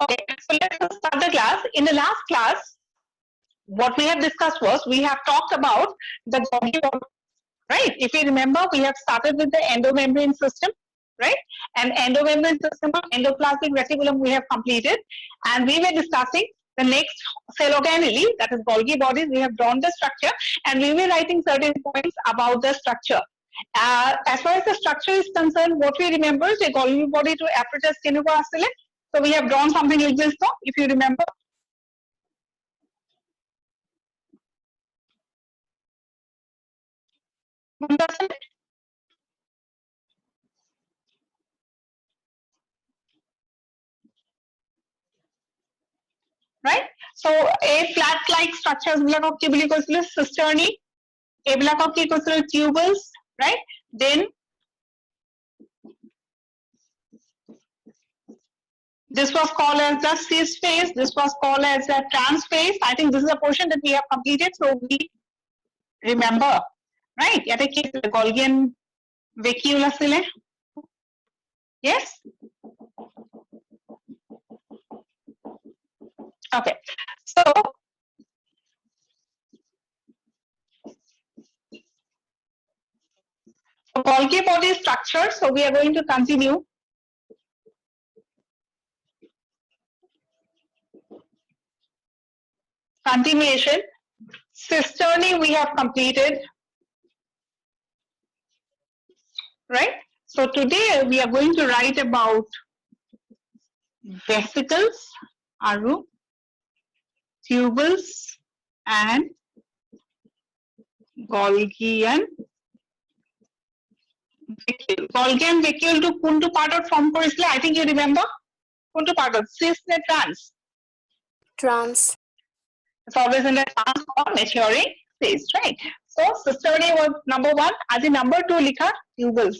Okay, so let's start the class. In the last class, what we have discussed was we have talked about the Golgi body, right? If you remember, we have started with the endomembrane system, right? And endomembrane system of endoplasmic reticulum we have completed, and we were discussing the next cell organelle, that is Golgi bodies. We have drawn the structure, and we were writing certain points about the structure. As far as the structure is concerned, what we remember is a Golgi body to apparatus kinuko. So we have drawn something like this, no? If you remember. Right? So a flat-like structures বিলাক কি বুলি কৈছিলো cisternae, এইবিলাকক কি কৈছিলো tubules, right? Then this was called as the cis phase, this was called as the trans phase. I think this is a portion that we have completed, so we remember, right? ইয়াতে কি Golgian vacuole আছিলে? Yes? Okay. So Golgi body structure, so we are going to continue. Continuation. Cisternae we have completed, right? So today we are going to write about vesicles, aru, tubules, and Golgian vacuole. Golgian vacuole to kuntu part of form korisile, I think you remember. Kuntu part of cis ne trans. Trans. It's always in the trans or maturing phase, right? So cisternae was number 1. As in number 2 likha tubules.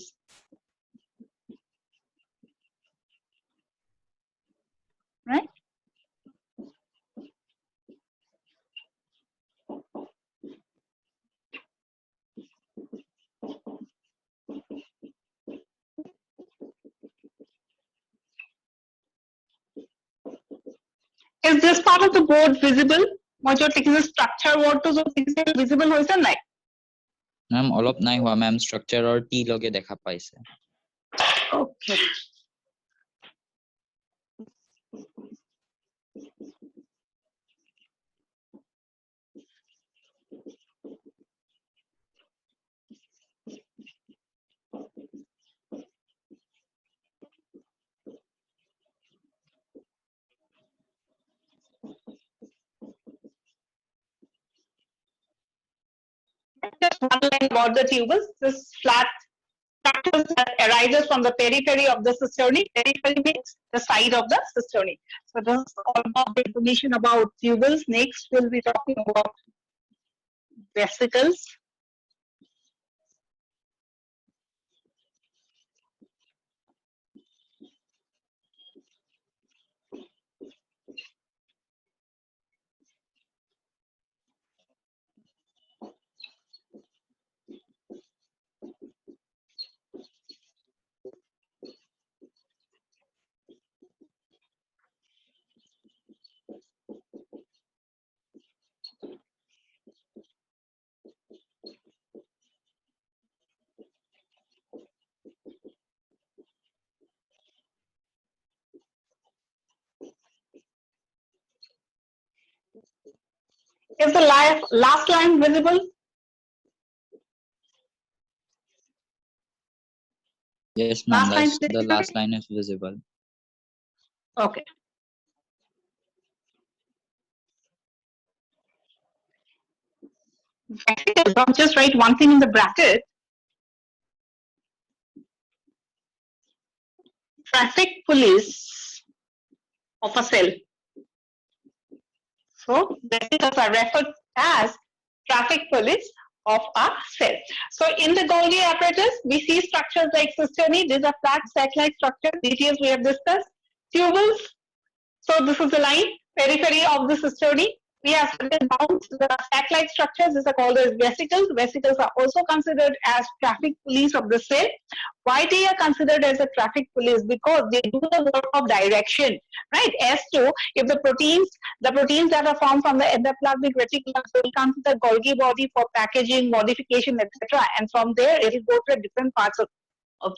Right? Is this part of the board visible? What you're taking the structure word to visible hoise nai? Ma'am, olop nai hua ma'am, structure or T loge dekha paise. Okay. Just one line about the tubules. This flat structure that arises from the periphery of the cisternae. Periphery means the side of the cisternae. So this is all about the information about tubules. Next, we'll be talking about vesicles. Is the last line visible? Yes, ma'am. The last line is visible. Okay. I'll just write one thing in the bracket. Traffic police of a cell. So vesicles are referred as traffic police of a cell. So in the Golgi apparatus, we see structures like cisternae. These are flat sac-like structures. Details we have discussed. Tubules. So this is the line, periphery of the cisternae. we have certain bounds. The sac-like structures is called as vesicles. Vesicles are also considered as traffic police of the cell. Why they are considered as a traffic police? Because they do the work of direction, right? As to if the proteins that are formed from the endoplasmic reticulum will come to the Golgi body for packaging, modification, etc. And from there it will go to the different parts of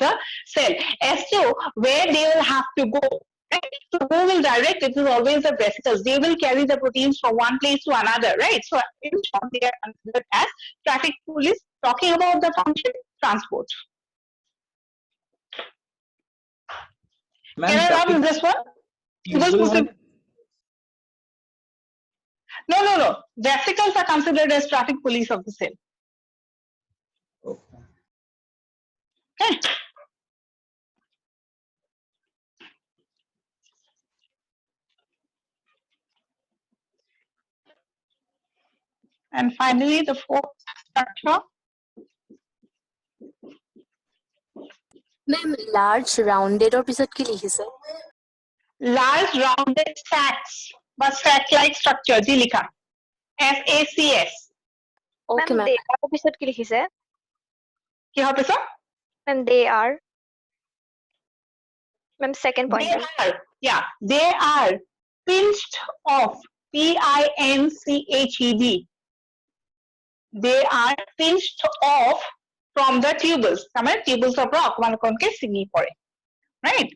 the cell as to where they will have to go. Right? So who will direct? It is always the vesicles. They will carry the proteins from one place to another, right? So in short, they are considered as traffic police. Talking about the function, transport. Ma'am, Can I traffic run this one? tubule No. Vesicles are considered as traffic police of the cell. Okay. Okay. And finally, the fourth structure. Ma'am, large rounded or পিছত কি লিখিছে? Large rounded sacs, but sac-like structure, ji likha. SACS. Okay, ma'am. They are পিছত কি লিখিছে? কিহৰ পিছত? Ma'am, they are. Ma'am, second point. They are pinched off. PINCHED. They are pinched off from the tubules. Tamar tubules of rock one konke singi pore. Right?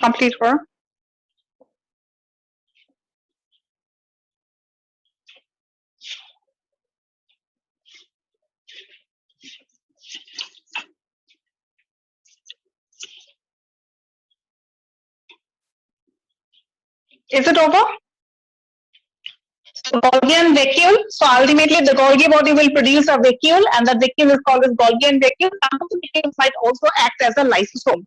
Complete for. Is it over? So Golgi vacuole. So ultimately, the Golgi body will produce a vacuole, and the vacuole is called as Golgi vacuole. Some of the vacuoles might also act as a lysosome.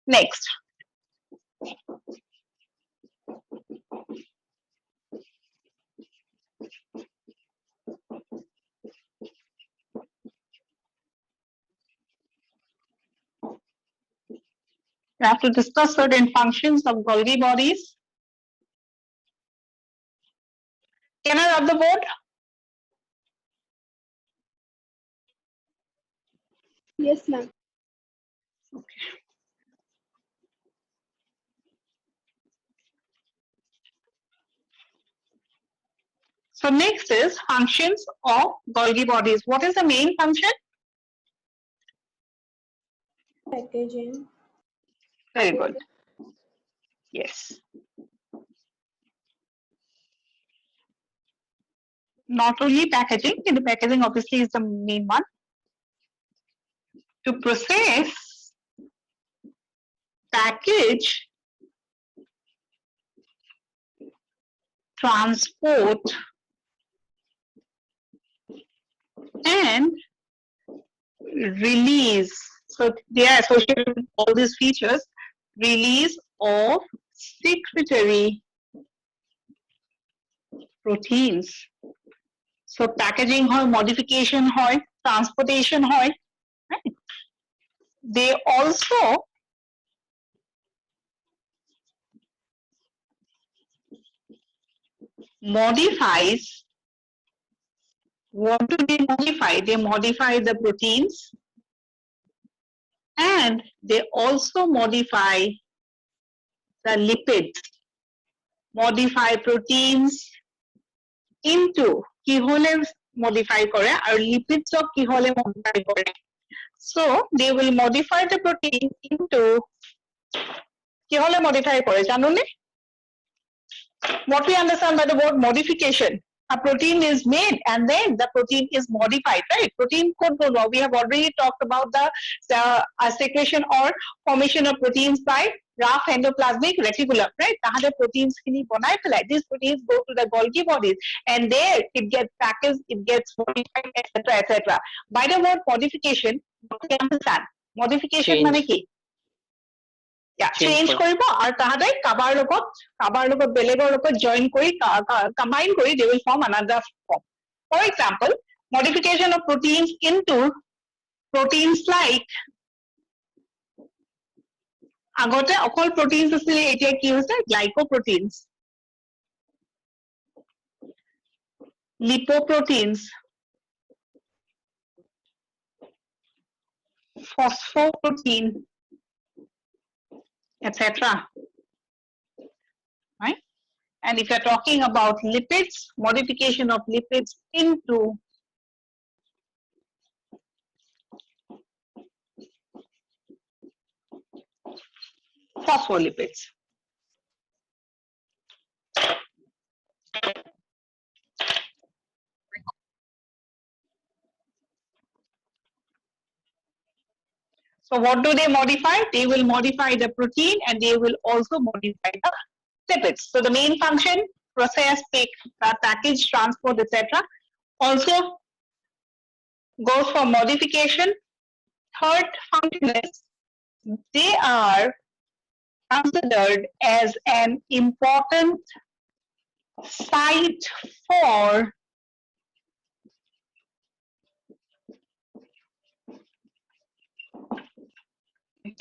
Next. We have to discuss certain functions of Golgi bodies. Can I rub the board? Yes, ma'am. So next is functions of Golgi bodies. What is the main function? Packaging. Very good. Yes. Not only packaging, the packaging obviously is the main one. To process package, transport, and release. So they are associated with all these features. Release of secretory proteins. So packaging hoy, modification hoy, transportation hoy. Right? They also modifies. What do they modify? They modify the proteins and they also modify the lipids. Modify proteins into কি হলে modify করে আর lipids ও কি হলে modify করে. So they will modify the protein into কি হলে modify করে জানুনে? What we understand by the word modification? A protein is made and then the protein is modified, right? Protein code we have already talked about the secretion or formation of proteins by rough endoplasmic reticulum, right? Tahale proteins kini banai pelai. These proteins go to the Golgi bodies and there it gets packaged, it gets modified, etc., etc. By the word modification, what we understand? Modification Change. মানে কি? Yeah, change কৰিব আৰু তাহাতে কাবাৰ লগত বেলেগৰ লগত join কৰি combine কৰি they will form another form. For example, modification of proteins into proteins like আগতে অকল proteins আছিলে এতিয়া কি হৈছে glycoproteins, lipoproteins, phosphoprotein, etc. Right? And if you're talking about lipids, modification of lipids into phospholipids. So what do they modify? They will modify the protein and they will also modify the lipids. So the main function, process, pick, package, transport, etc. also goes for modification. Third function is they are considered as an important site for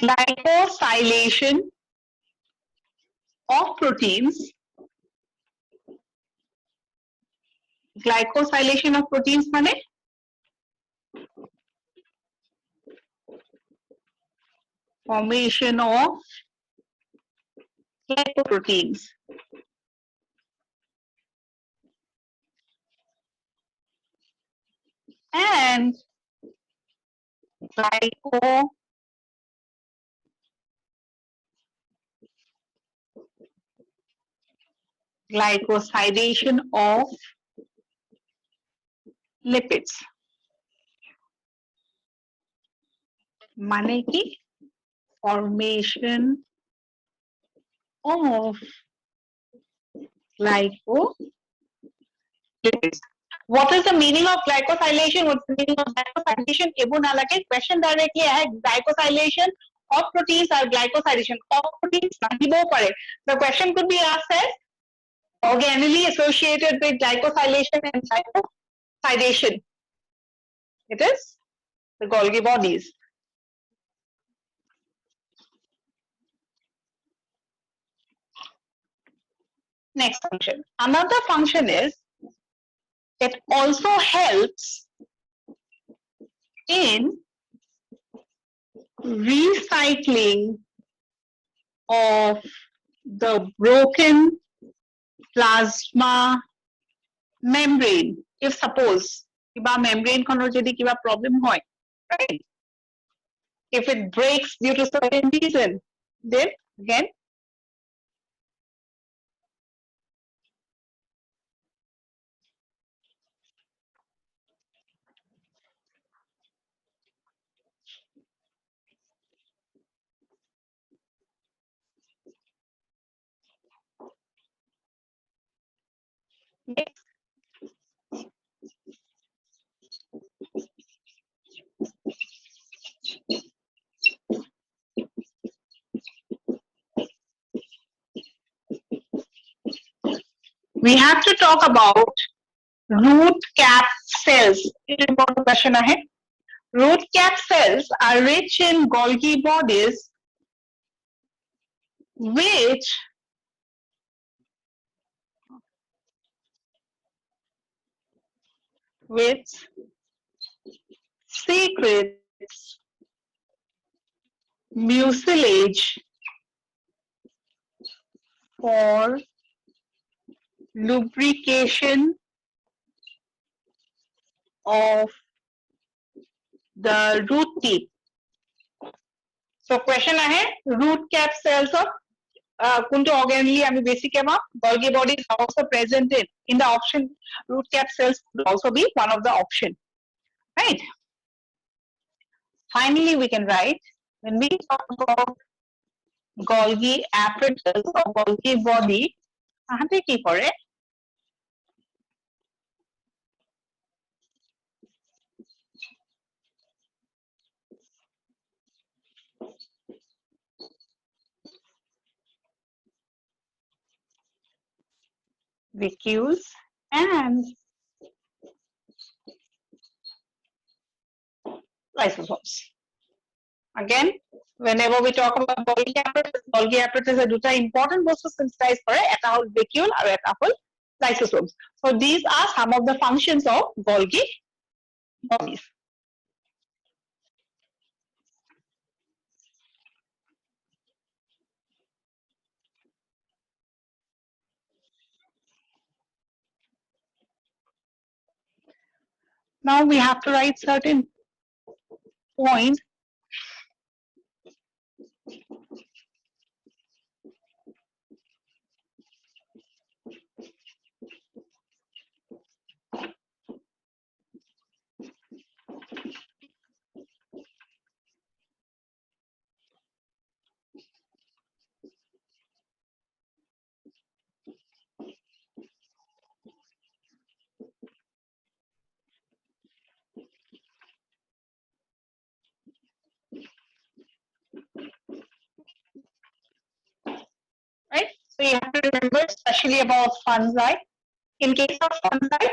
glycosylation of proteins. Glycosylation of proteins মানে formation of glycoproteins. And glycosidation of lipids. মানে কি? Formation of glycolipids. What is the meaning of glycosylation? What's the meaning of glycosylation? Ebu nalage question directly hai glycosylation of proteins or glycosylation of proteins nahibo pare. The question could be asked as organally associated with glycosylation and glycosidation. It is the Golgi bodies. Next function. Another function is it also helps in recycling of the broken plasma membrane. If suppose kiba membrane khonor jodi kiba problem hoy, right? If it breaks due to certain reason, then again Next. We have to talk about root cap cells. Important question ahead. Root cap cells are rich in Golgi bodies which secretes mucilage for lubrication of the root tip. So question ahead, root cap cells of kuntu organelle ami basic about Golgi body is also present in the option. Root cap cells could also be one of the option, right? Finally, we can write when we talk about Golgi apparatus or Golgi body, ahante ki kore? Vacuoles and lysosomes. Again, whenever we talk about Golgi apparatus are দুটা important বস্তু synthesize করে এটা হল vacuole আৰু এটা হল lysosomes. So these are some of the functions of Golgi bodies. Now we have to write certain points. Right? So you have to remember especially about fungi. In case of fungi,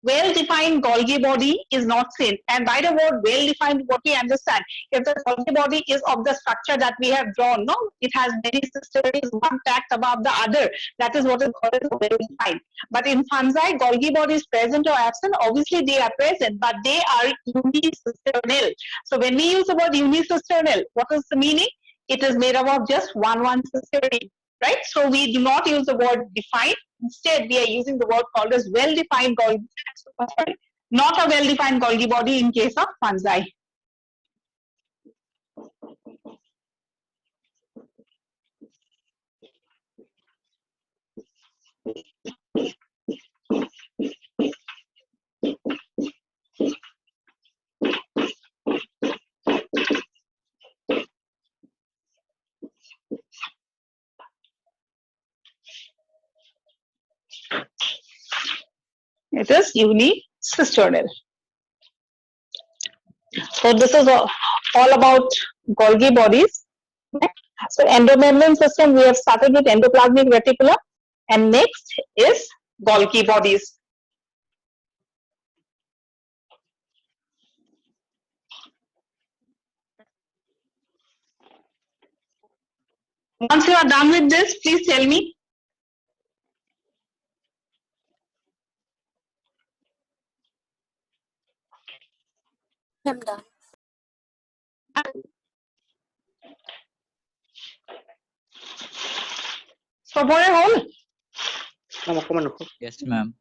well-defined Golgi body is not seen. And by the word well-defined, what we understand, if the Golgi body is of the structure that we have drawn, no, it has many cisterns, one stacked above the other. That is what is called well-defined. But in fungi, Golgi body is present or absent. Obviously, they are present, but they are unicisternal. So when we use the word unicisternal, what is the meaning? It is made up of just one cistern. Right? So we do not use the word defined. Instead, we are using the word called as well-defined Golgi, not a well-defined Golgi body in case of fungi. It is unicisternal. So this is all about Golgi bodies. So endomembrane system, we have started with endoplasmic reticulum, and next is Golgi bodies. Once you are done with this, please tell me. I'm done. Sobore hol? Yes, ma'am.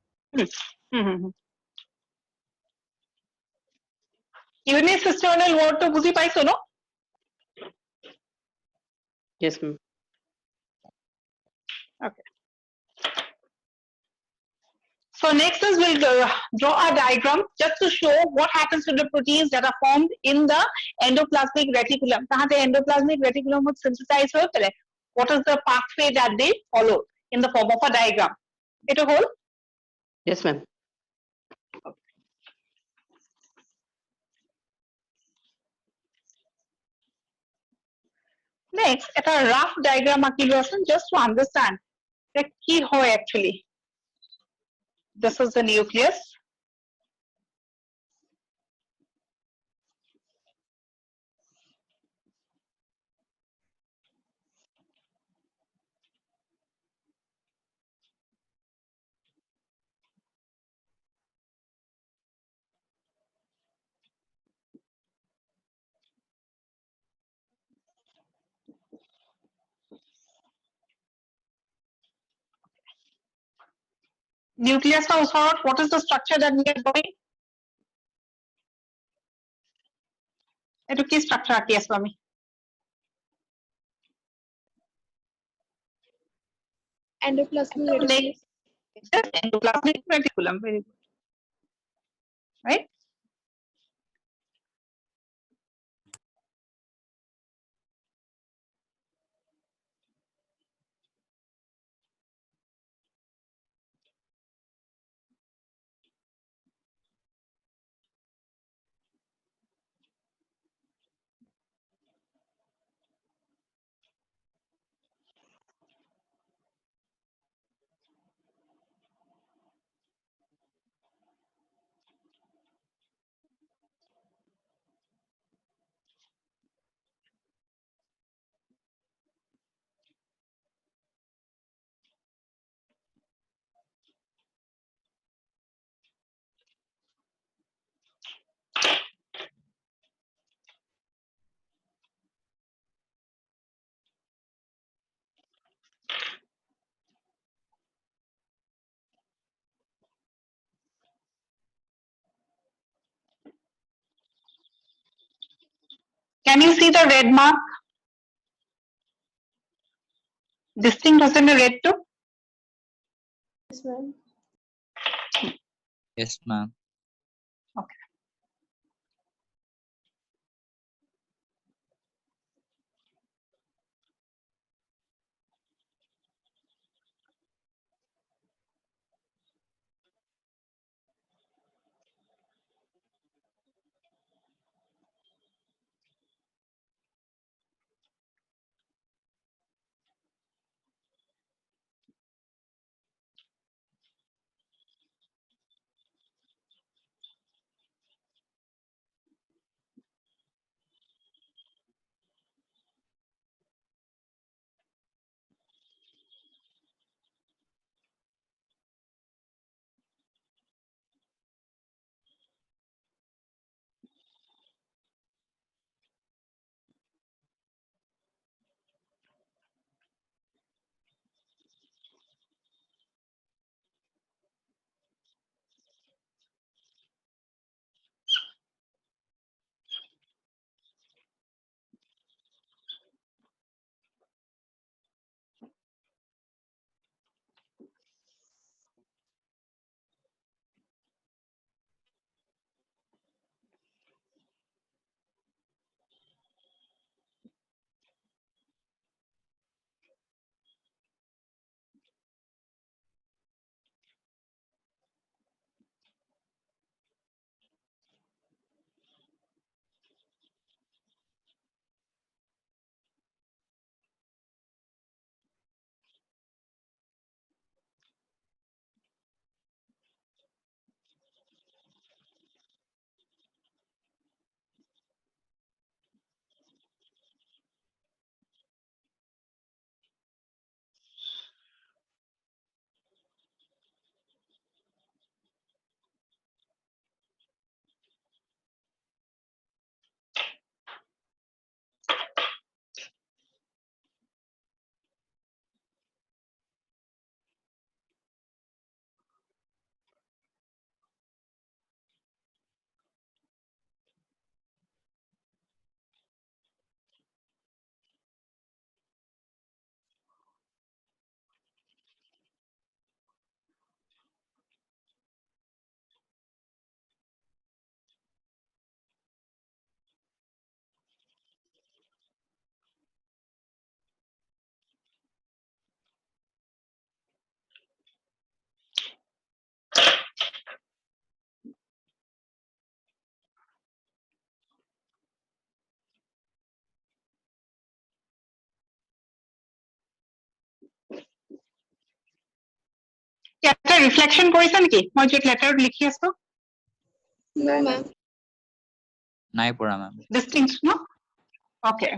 Unicisternal word to বুঝি পাইছো no? Yes, ma'am. Okay. So next is we'll draw a diagram just to show what happens to the proteins that are formed in the endoplasmic reticulum. Tahate endoplasmic reticulum would synthesize hoye pele. What is the pathway that they follow in the form of a diagram? It a whole. Yes, ma'am. Next, at a rough diagram just to understand that কি হয় actually. This is the nucleus. Nucleus का ওচৰত, what is the structure that we are going? এইটো কি structure আঁকি আছো আমি? Endoplasmic reticulum. Just endoplasmic reticulum, very good. Right? Can you see the red mark? Distinct hasn't a red too? Yes, ma'am. Yes, ma'am. Okay. ইয়াতে reflection কৰিছে নেকি মই যে লেটাৰত লিখি আছো No, ma'am. নাই পৰা মেম distinct no okay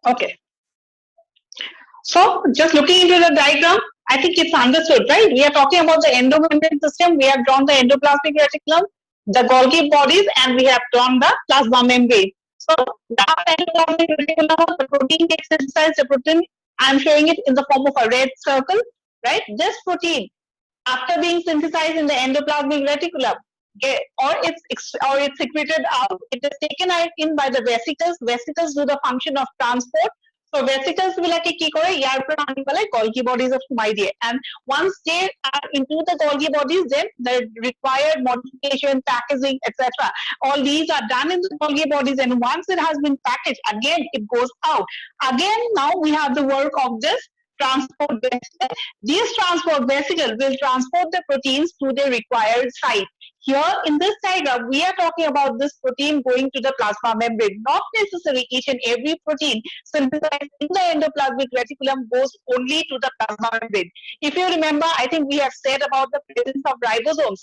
okay so just looking into the diagram I think it's understood right we are talking about the endomembrane system we have drawn the endoplasmic reticulum the Golgi bodies and we have drawn the plasma membrane so the endoplasmic reticulum the protein gets synthesized the protein I'm showing it in the form of a red circle right this protein after being synthesized in the endoplasmic reticulum or it's secreted out it is taken out in by the vesicles do the function of transport so vesicles বিলাকে কি কৰে ইয়াৰ পৰা আনি পেলাই Golgi bodies of সোমাই দিয়ে and once they are into the Golgi bodies then the required modification packaging etc all these are done in the Golgi bodies and once it has been packaged again it goes out again now we have the work of this transport vesicle these transport vesicles will transport the proteins to the required site here in this diagram we are talking about this protein going to the plasma membrane not necessary each and every protein synthesized in the endoplasmic reticulum goes only to the plasma membrane if you remember I think we have said about the presence of ribosomes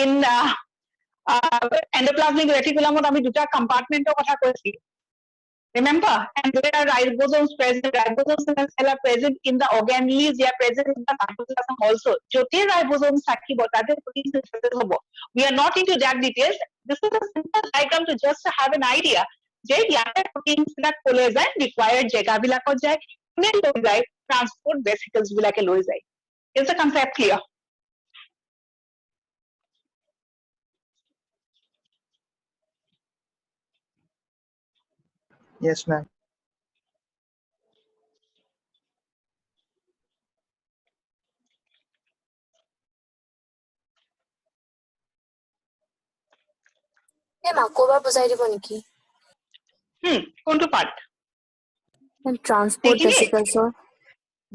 in endoplasmic reticulum আমি দুটা compartment কথা কৈছিলো remember and there are ribosomes present ribosomes in the cell are present in the organelles they are present in the cytoplasm also jote ribosomes থাকিব তাতে protein synthesis হ'ব we are not into that details this is a simple diagram to just have an idea যে ইয়াতে proteins বিলাক কলৈ যায় required জেগা বিলাকত যায় কোনে লৈ যায় transport vesicles বিলাকে লৈ যায় is the concept clear Yes, ma'am. আকৌ এবাৰ বুজাই দিব নেকি কোনটো part And transport Taking it. vesicles or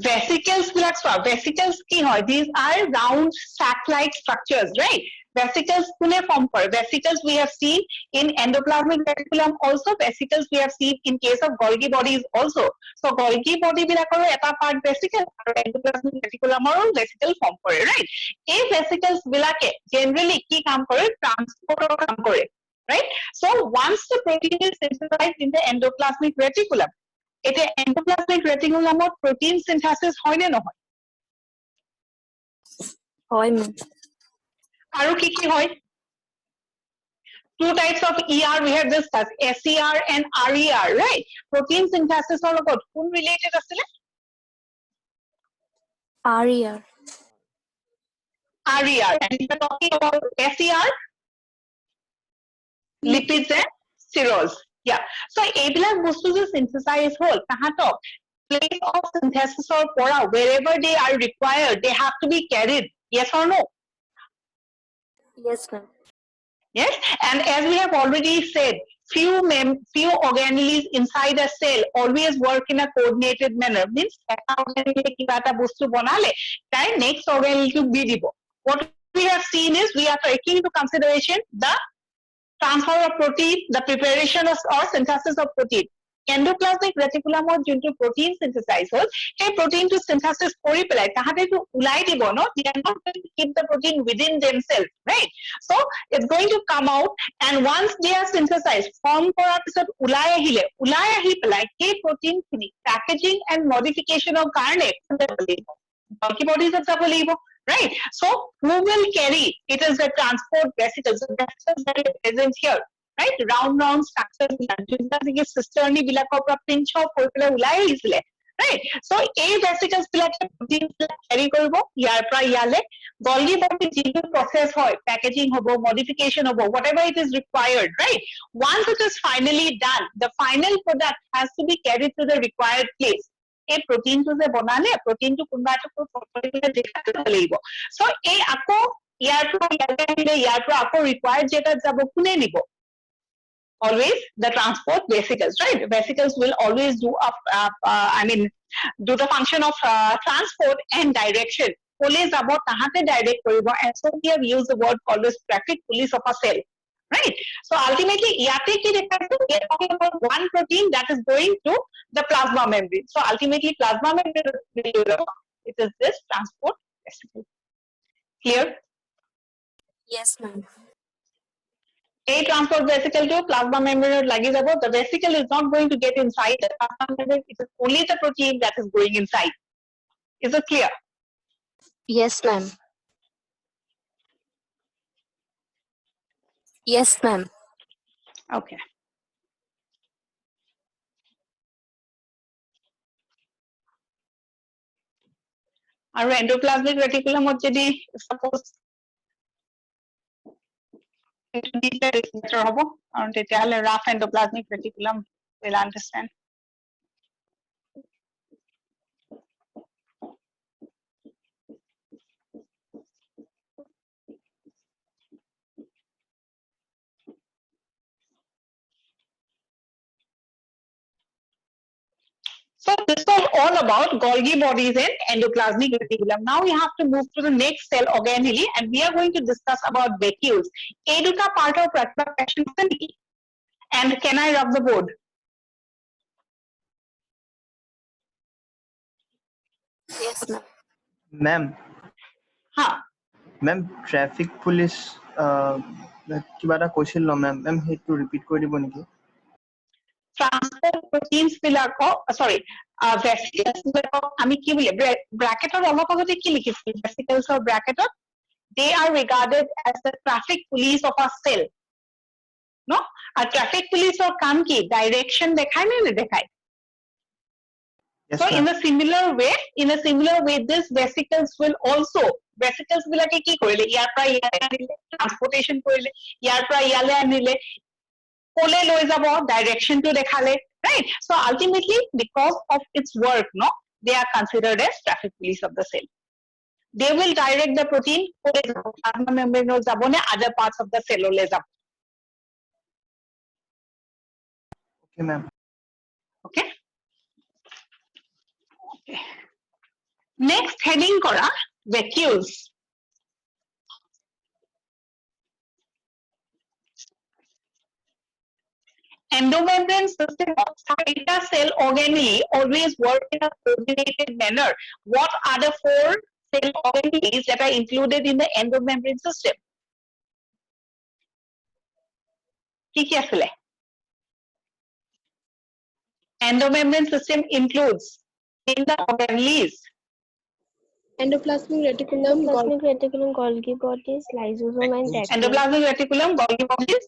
Vesicles বিলাক চোৱা vesicles কি হয়, these are round sac like structures, right? Vesicles কোনে form কৰে? Vesicles we have seen in endoplasmic reticulum also, vesicles we have seen in case of Golgi bodies also. So Golgi body বিলাকৰো এটা part vesicle আৰু endoplasmic reticulumৰো vesicle form কৰে, right? এই vesicles বিলাকে generally কি কাম কৰে? Transporter কাম কৰে, right? So once the protein is synthesized in the endoplasmic reticulum, এতিয়া endoplasmic reticulumত protein synthesis হয় নে নহয়? হয় মেম আৰু কি হয়? Two types of ER we have discussed, SER and RER, right? Protein synthesis ৰ লগত কোন related আছিলে? RER RER. And we are talking about SER, lipids and sterols. Yeah. So এইবিলাক বস্তু যে synthesize হ'ল তাহাঁতক place of synthesis or পৰা wherever they are required, they have to be carried. Yes or no? yes ma'am Yes, and as we have already said, few organelles inside a cell always work in a coordinated manner. Means eta organelle kiba eta bostu banale, tai next organelle to be dibo. What we have seen is we are taking into consideration the transfer of protein, the preparation of or synthesis of protein. Endoplasmic reticulum junto protein synthesize hol, hey protein to synthesis kori pelai, tahate to ulai dibo no, they are not going to keep the protein within themselves, right? So it's going to come out, and once they are synthesized, form korar pisot ulai ahi pelai, hey protein khini packaging and modification of karne bulky bodies of the right? So who will carry? It is the transport vesicles. The vesicles that are present here, right? Round structures. Cisterni bilakor পৰা pinch off হৈ পেলাই ওলাই আহিছিলে, right? So এই vesicles বিলাকে protein carry কৰিব ইয়াৰ পৰা ইয়ালে Golgi body যিটো process হয় packaging হ'ব modification হ'ব whatever it is required, right? Once it is finally done, the final product has to be carried to the required place. এই প্ৰটিনটো যে বনালে প্ৰটিনটো কোনোবা এটা প্ৰপাৰ্টিলে দেখাব লাগিব সো এই আকৌ ইয়াৰ পৰা আকৌ ৰিকোয়াৰ্ড যেটা যাব কোনে নিব always the transport vesicles, right? Vesicles will always do do the function of transport and direction. Kole jabo tahate direct koribo, and so we have used the word called as traffic police of a cell, right? So ultimately yate ki we are talking about one protein that is going to the plasma membrane. So ultimately plasma membrane, it is this transport vesicle. Clear? yes ma'am A transport vesicle to plasma membrane lagi jabo. The vesicle is not going to get inside the plasma membrane. It is only the protein that is going inside. Is it clear? yes ma'am yes ma'am Okay. আৰু endoplasmic reticulum যদি suppose itu detail better হ'ব আৰু তেতিয়াহলে rough endoplasmic reticulum will understand. So this was all about Golgi bodies and endoplasmic reticulum. Now we have to move to the next cell organelle, and we are going to discuss about vacuoles. এই দুটা part of question আছে নেকি? And can I rub the board? yes ma'am Ma'am, Ha. ma'am, traffic police কিবা এটা কৈছিল ন মেম মেম সেইটো repeat কৰি দিব নেকি Transport proteins বিলাকক vesicles বিলাকক আমি কি বুলি ব্র্যাকেটৰ অলপ আগতে কি লিখিছিল vesicles or bracket they are regarded as the traffic police of a cell, no? A traffic police or কাম কি direction দেখায় নে নেদেখায়? yes So in ma'am a similar way this vesicles will also vesicles বিলাকে কি কৰিলে ইয়াৰ পৰা ইয়ালে আনিলে transportation কৰিলে ইয়াৰ পৰা ইয়ালে আনিলে kole loi jabo direction to dekhale, right? So ultimately because of its work, no, they are considered as traffic police of the cell. They will direct the protein kole jabo plasma membrane jabo ne other parts of the cell ole jabo. okay ma'am Okay. Next heading kora vacuoles. Endomembrane system of Cyta cell organelle always work in a coordinated manner. What are the 4 cell organelles that are included in the endomembrane system? কি কি আছিলে? Endomembrane system includes in the organelles. Endoplasmic reticulum, Endoplasmic reticulum, Golgi bodies, lysosome, and vacuole. Endoplasmic reticulum, Golgi bodies,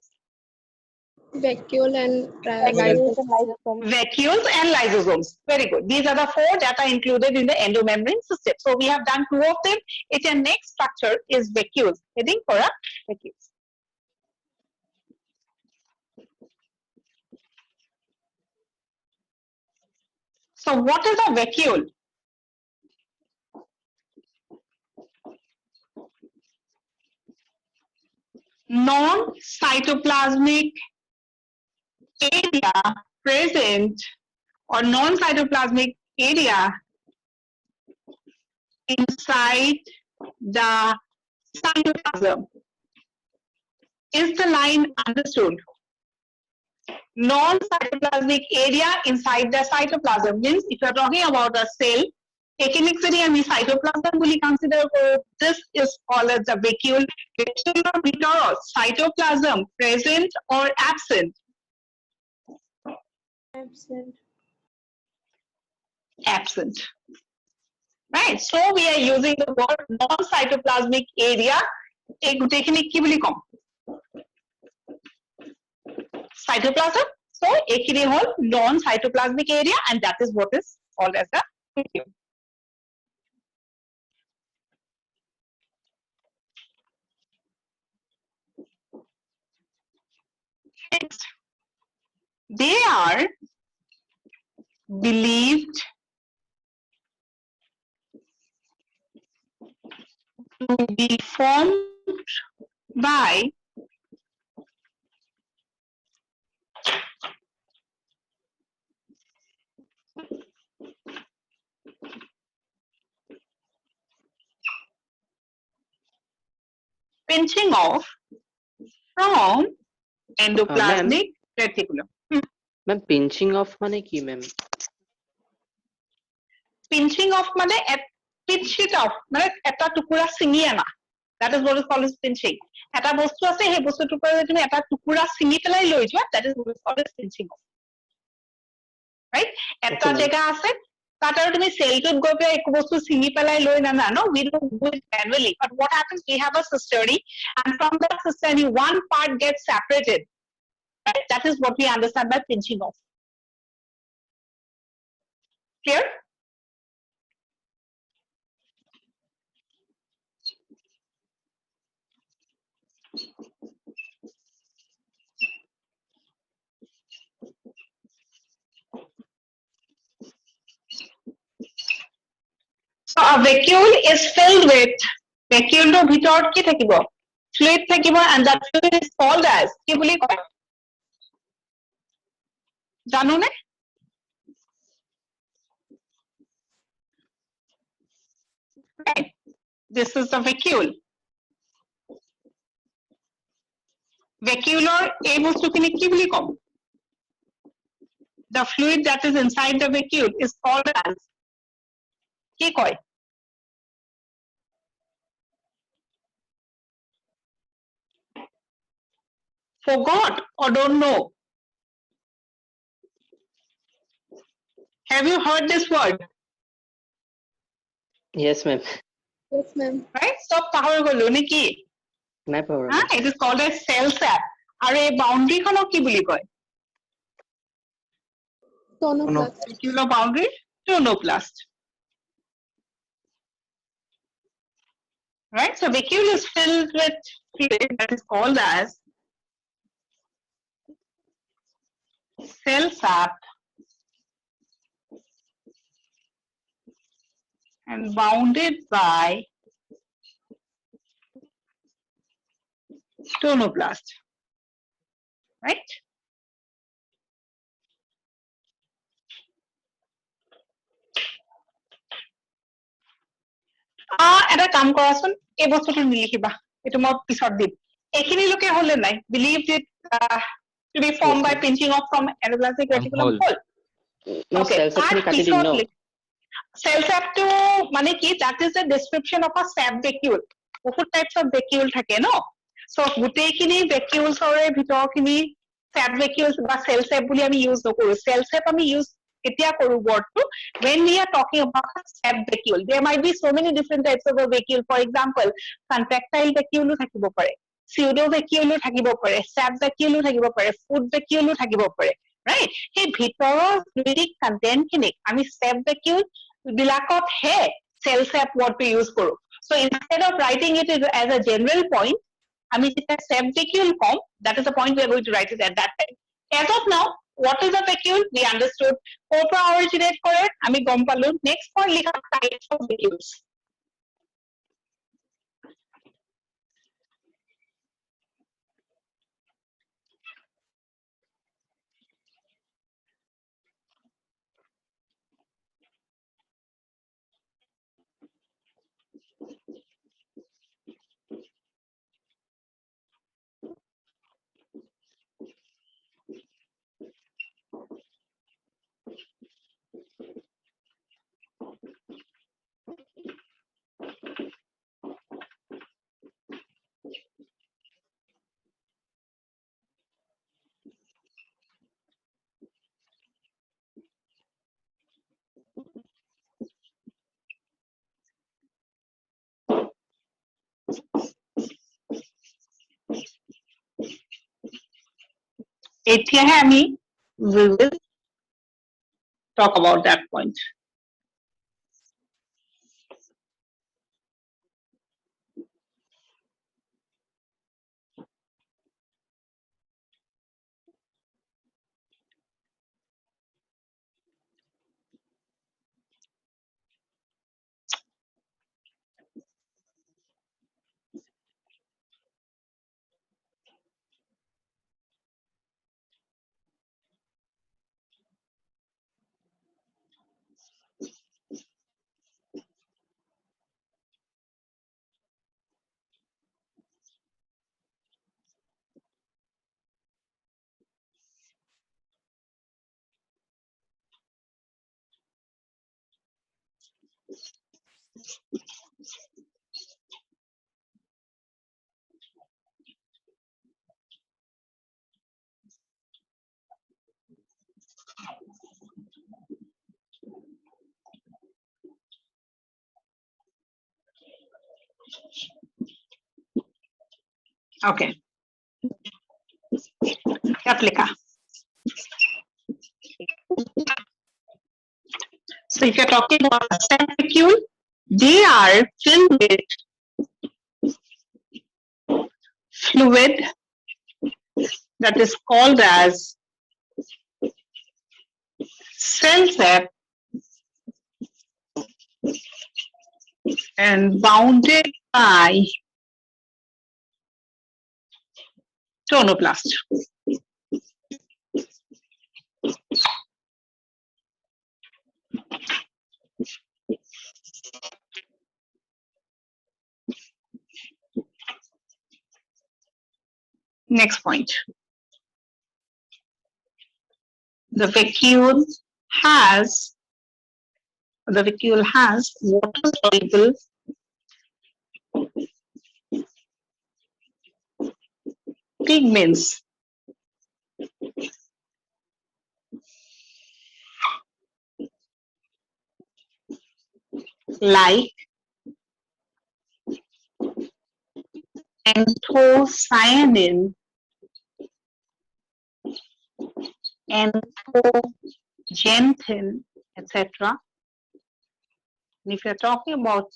vacuole, and Vacuoles and lysosome. vacuoles and lysosomes. Very good. These are the 4 that are included in the endomembrane system. So we have done 2 of them. Its next structure is vacuoles. Heading for a vacuoles. So what is a vacuole? Non-cytoplasmic area present or non-cytoplasmic area inside the cytoplasm. Is the line understood? Non-cytoplasmic area inside the cytoplasm means if you are talking about a cell, এইখিনিক যদি আমি cytoplasm বুলি consider কৰো, this is called as the vacuole. Vacuolar ভিতৰত cytoplasm present or absent? Absent. Right? So we are using the word non-cytoplasmic area. এই গোটেইখিনিক কি বুলি কম? Cytoplasm. So এইখিনি হল non-cytoplasmic area and that is what is called as the vacuole. Next, they are believed to be formed by pinching off from endoplasmic reticulum. Ma'am pinching of माने की ma'am Pinching off মানে pinch it off মানে এটা টুকুৰা ছিঙি আনা. That is what is called as pinching. এটা বস্তু আছে সেই বস্তুটোৰ পৰা যদি তুমি এটা টুকুৰা ছিঙি পেলাই লৈ যোৱা, that is what is called as pinching off. Right? এটা ma'am. জেগা আছে তাত আৰু তুমি চেলটোত গৈ পেলাই একো বস্তু ছিঙি পেলাই লৈ নানা, no, we don't do it manually. But what happens, we have a cystery and from that cystery one part gets separated. Right? That is what we understand by pinching off. Clear? So a vacuole is filled with vacuole to ভিতৰত কি থাকিব? Fluid থাকিব and that fluid is called as কি বুলি কয়? জানো নে? Right. This is the vacuole. Vacuolar এই বস্তুখিনি কি বুলি কম? The fluid that is inside the vacuole is called as কি কয়? Forgot or don't know? Have you heard this word? Yes ma'am yes, ma'am. Right? So পাহৰি গলো নেকি? নাই পাহৰা It is called as cell sap. আৰু এই boundary খনক কি বুলি কয়? Tonoplast. Vacuolar boundary, tonoplast. Right? So vacuole is filled with fluid that is called as cell sap and bounded by tonoplast. Right? এটা কাম কৰাচোন এই বস্তুটো নিলিখিবা এটো মই পিছত দিম এইখিনি লোকে হলে নাই believed it to be formed by pinching off from endoplasmic reticulum whole. whole okay cells খিনি কাটি দিম ন cell sap to মানে কি that is a description of a sap vacuole বহুত types of vacuole থাকে ন so গুটেইখিনি vacuoles ৰে ভিতৰখিনি sap vacuoles বা cell sap বুলি আমি ইউজ নকৰো cell sap আমি ইউজ কেতিয়া কৰো word to when we are talking about a sap vacuole there might be so many different types of a vacuole for example contractile vacuole থাকিব পাৰে pseudo vacuole থাকিব পাৰে sap vacuole থাকিব পাৰে food vacuole থাকিব পাৰে right সেই ভিতৰৰ fluidic content খিনি আমি sap vacuole বিলাকত হে cell sap word to use কৰো so instead of writing it as a general point আমি যেটা sap vacuole com that is the point we are going to write it at that time as of now what is a vacuole we understood ক'ৰ originate কৰে আমি গম পালো next point লিখা types of vacuoles এতিয়াহে আমি we will talk about that point okay replica so if you're talking about a sap vacuole they are filled with fluid that is called as cell sap and bounded by tonoplast. Next point. The vacuole has water soluble pigments like anthocyanin, anthogentin, etc. And if you're talking about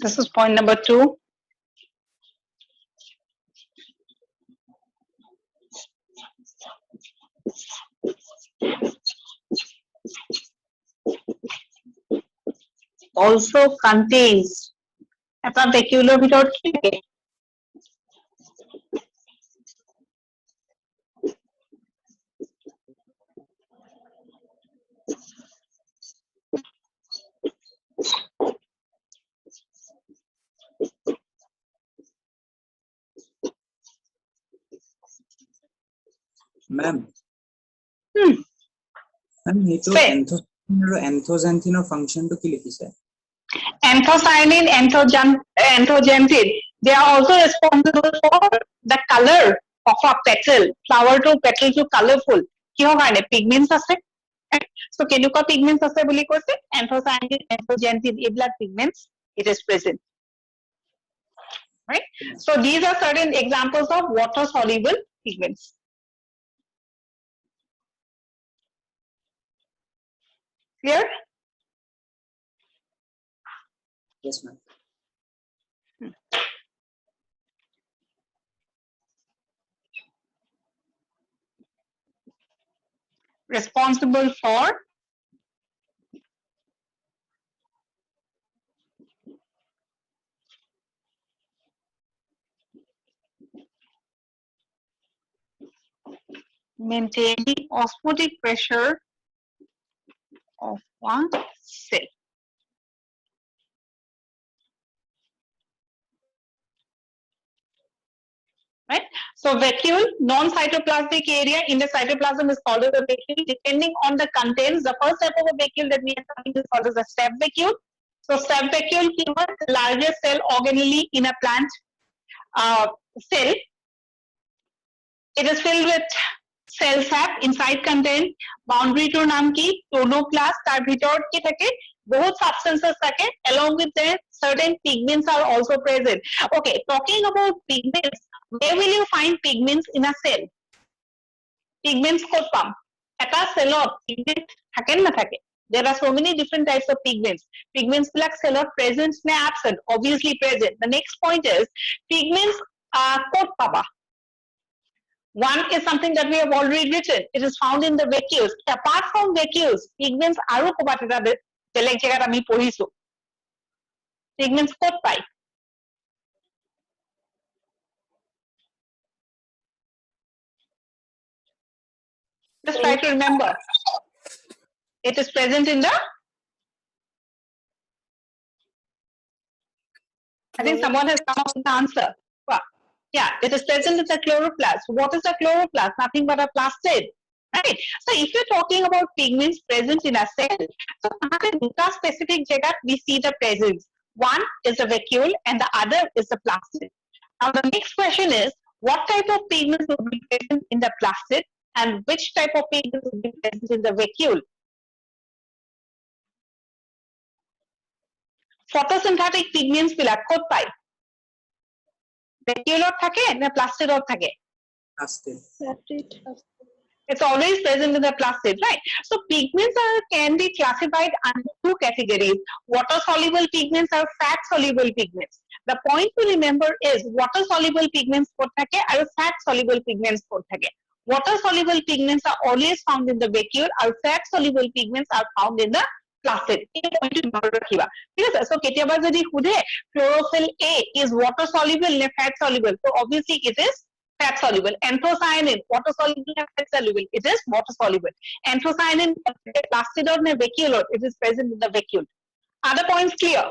This is point number 2. Also contains এটা vacuolar ভিতৰত কি থাকে? Ma'am. Hmm. Ma'am, hetu Say. anthocyanin function to ki likhise? Anthocyanin, anthocyanin, they are also responsible for the color of a petal, flower to petal to colorful. কিহৰ কাৰণে? Pigments আছে. So কেনেকুৱা pigments আছে বুলি কৈছে? Anthocyanin, anthocyanin, এইবিলাক pigments, it is present. Right? So these are certain examples of water soluble pigments. Clear? Yes, ma'am. Responsible for maintaining osmotic pressure of one cell. Right? So vacuole, non-cytoplasmic area in the cytoplasm is called as a vacuole. Depending on the contents, the first type of a vacuole that we are talking is called as a step vacuole. So step vacuole is the largest cell organelle in a plant cell. It is filled with cell sap. Inside contain boundary to naam ki tonoplast, tar bhitor ki thake bahut substances thake, along with their certain pigments are also present. Okay, talking about pigments, where will you find pigments in a cell? Pigments kot pam? Eta cellot pigment thake na thake? There are so many different types of pigments. Pigments like cellot present na absent, obviously present. The next point is pigments kot paba? One is something that we have already written. It is found in the vacuoles. Apart from vacuoles, pigments aru kobat eta beleg jagat ami porisu. Pigments kot pai? Just try to remember. It is present in the. I think someone has come up with the answer. Yeah, it is present in the chloroplast. What is the chloroplast? Nothing but a plastid. Right? So if you're talking about pigments present in a cell, so in a specific jagat we see the presence. One is the vacuole and the other is the plastid. Now the next question is, what type of pigments will be present in the plastid and which type of pigments will be present in the vacuole? Photosynthetic pigments bilak kot pai? Vacuolot thake na plastidot thake? Plastid. It's always present in the plastid, right? So pigments can be classified under two categories. Water-soluble pigments or fat-soluble pigments. The point to remember is water-soluble pigments kot thake or fat-soluble pigments kot thake. Water-soluble pigments are always found in the vacuole or fat-soluble pigments are found in the plastid. So ketiaba jodi khudhe chlorophyll A is water-soluble or fat-soluble. So obviously it is fat soluble. Anthocyanin, water soluble and fat soluble. It is water soluble. Anthocyanin, plastid or vacuole, it is present in the vacuole. Other points clear?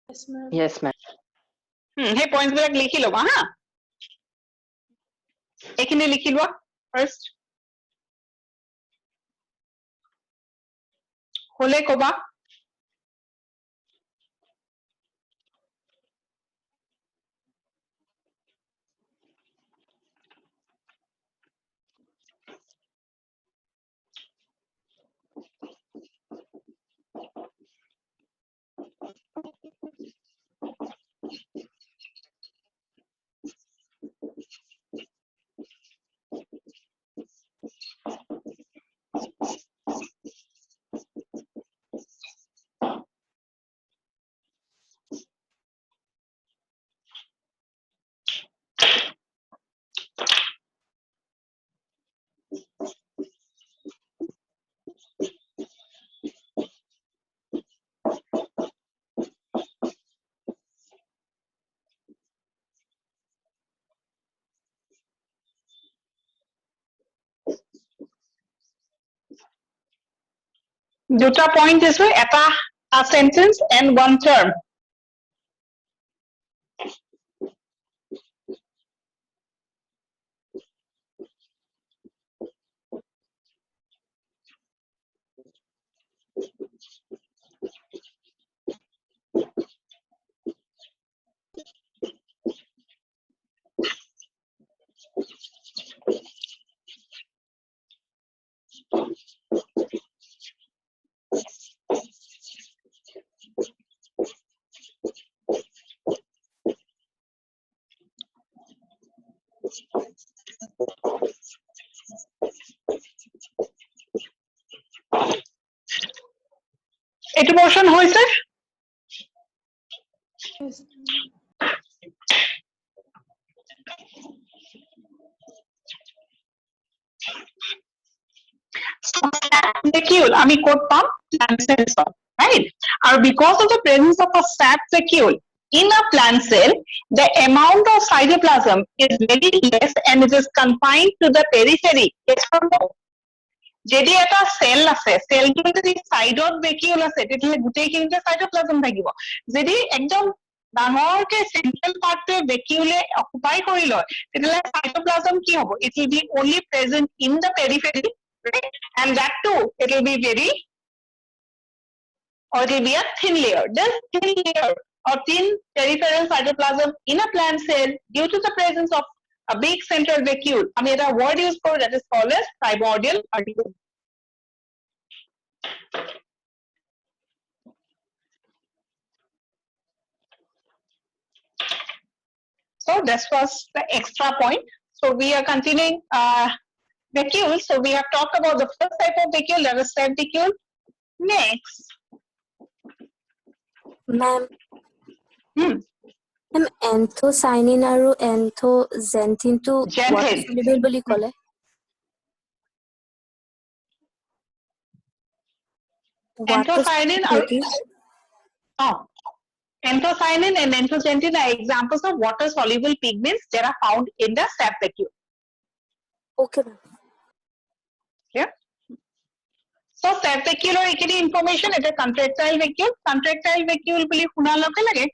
Yes, ma'am. Yes, ma'am. Hey, points bilak likhi loba, ha? Ekhine likhi loba first. Hole koba. দুটা point দিছো, এটা a sentence and one term. এইটো portion হৈছে? Yes, ma'am. Vacuole, আমি ক'ত পাম? Plant cells palm, right? And because of the presence of a sap vacuole in a plant cell, the amount of cytoplasm is very less and it is confined to the periphery. Yes or no? যদি এটা sell আছে, সেলটো যদি সাইডত ভেকিউল আছে, তেতিয়াহ'লে গোটেইখিনিতে cytoplasm থাকিব। যদি একদম ডাঙৰকে চেন্ট্ৰেল পাৰ্টটোৱে ভেকিউলে অকুপাই কৰি লয়, তেতিয়াহ'লে সাইটোপ্লাজম কি হ'ব? It will be only present in the periphery, right? And that too, it will be very, or it will be a thin layer. This thin layer or thin peripheral cytoplasm in a plant cell due to the presence of a big central vacuole. আমি এটা word use কৰো that is called as primordial article. So this was the extra point. So we are continuing vacuole. So we have talked about the first type of vacuole, that is sap vacuole. Next, Ma'am, hmm, ma'am, anthocyanin আৰু anthocyanin টো Xanthin. water soluble বুলি ক'লে। anthocyanin anthocyanin and anthoxanthine are examples of water soluble pigments that are found in the sap vacuole. Okay, ma'am. Clear? So sap vacuole or ekini information, এটা contractile vacuole. Contractile vacuole বুলি শুনাৰ লগে লগে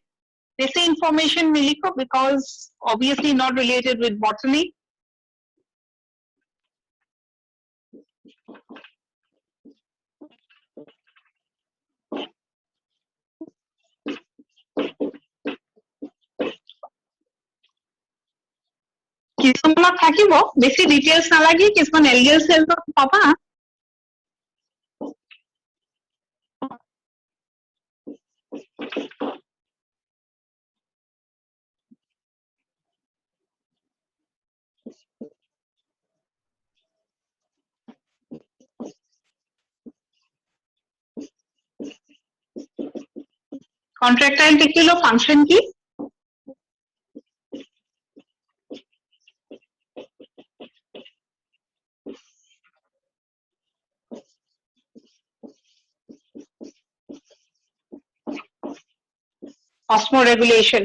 বেছি information নিলিখো because obviously not related with botany. কিছুমানত থাকিব, বেছি details নালাগে, কিছুমান এলগেল সেলছত পাবা। Contractile vacuole function কি? Osmoregulation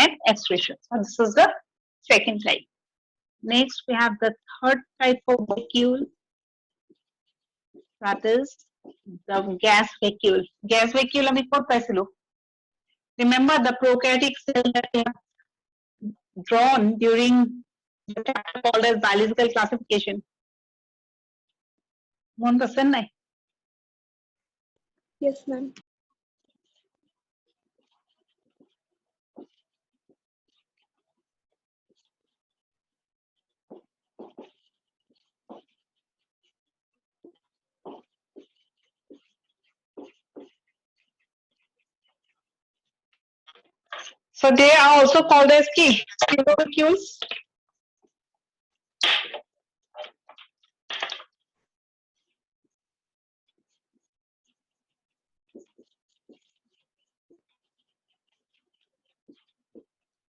and excretion. So this is the second type. Next, we have the third type of vacuole, that is the gas vacuole. Gas vacuole আমি ক'ত পাইছিলো? Remember the prokaryotic cell that we have drawn during the chapter called as biological classification. মনত আছে নাই? Yes, ma'am. So they are also called as key vacuoles.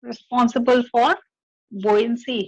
Responsible for buoyancy.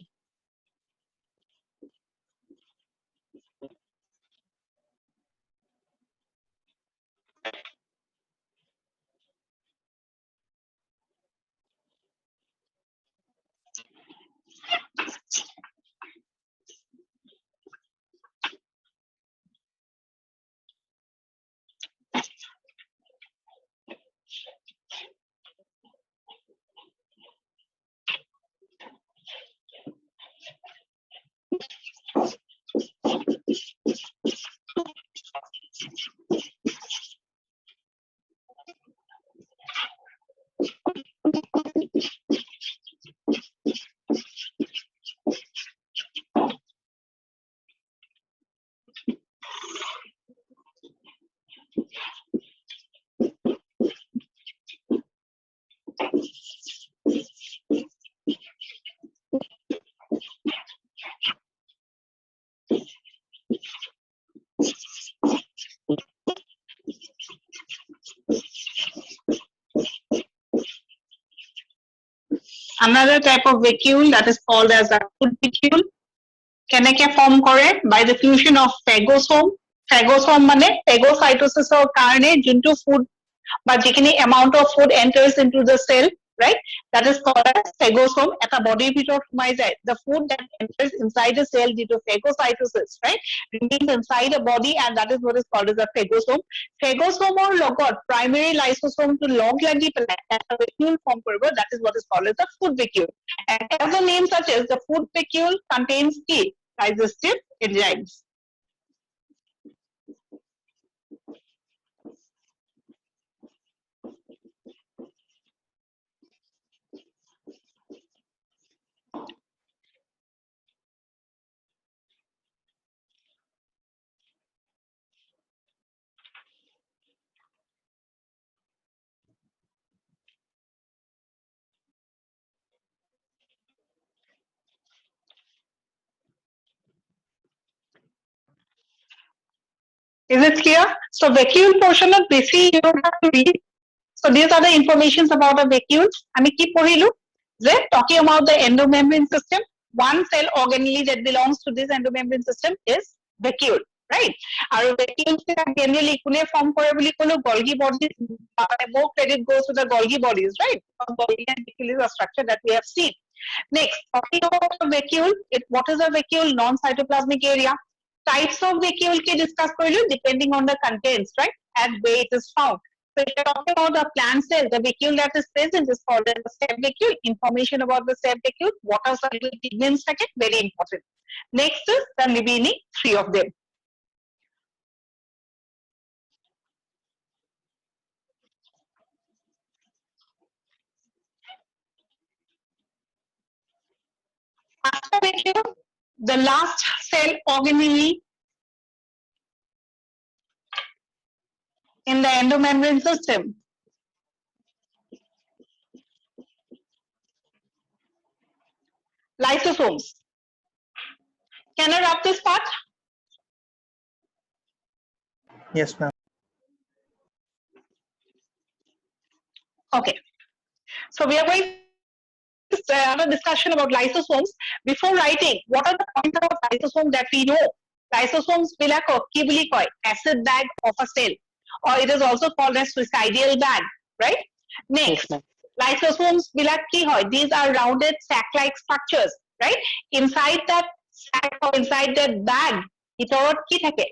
Another type of vacuole that is called as a food vacuole. কেনেকে form কৰে by the fusion of phagosome. Phagosome মানে phagocytosis কাৰণে যোনটো food বা যিখিনি amount of food enters into the cell, right? That is called as phagosome. এটা body ভিতৰত সোমাই যায়. The food that enters inside the cell due to phagocytosis, right? Remains inside the body and that is what is called as a phagosome. Phagosome or লগত primary lysosome to log লাগি পেলাই এটা vacuole form কৰিব. That is what is called as a food vacuole. And as the name suggests, the food vacuole contains key digestive enzymes. Is it clear? So vacuole portion of basically you don't have to read. So these are the informations about a vacuole. আমি কি পঢ়িলো যে talking about the endomembrane system, one cell organelle that belongs to this endomembrane system is vacuole, right? আৰু vacuole generally কোনে form কৰে বুলি ক'লো Golgi bodies. More credit goes to the Golgi bodies, right? Golgi and vacuole is a structure that we have seen. Next, talking about a vacuole, what is a vacuole? Non-cytoplasmic area. Types of vacuole ke discuss korilu depending on the contents, right? And where it is found. So if you're talking about the plant cell, the vacuole that is present is called as the stem vacuole. Information about the stem vacuole, what are the little pigments like it? Very important. Next is the remaining three of them. After vacuole, the last cell organelle in the endomembrane system. Lysosomes. Can I wrap this part? Yes, ma'am. Okay. So we are going to have a discussion about lysosomes. Before writing, what are the points of lysosome that we know? Lysosomes bilakok ki buli koy acid bag of a cell, or it is also called as suicidal bag, right? Next, Yes, ma'am. lysosomes bilak ki hoy? These are rounded sac-like structures, right? Inside that sac or inside that bag, hitorot ki thake?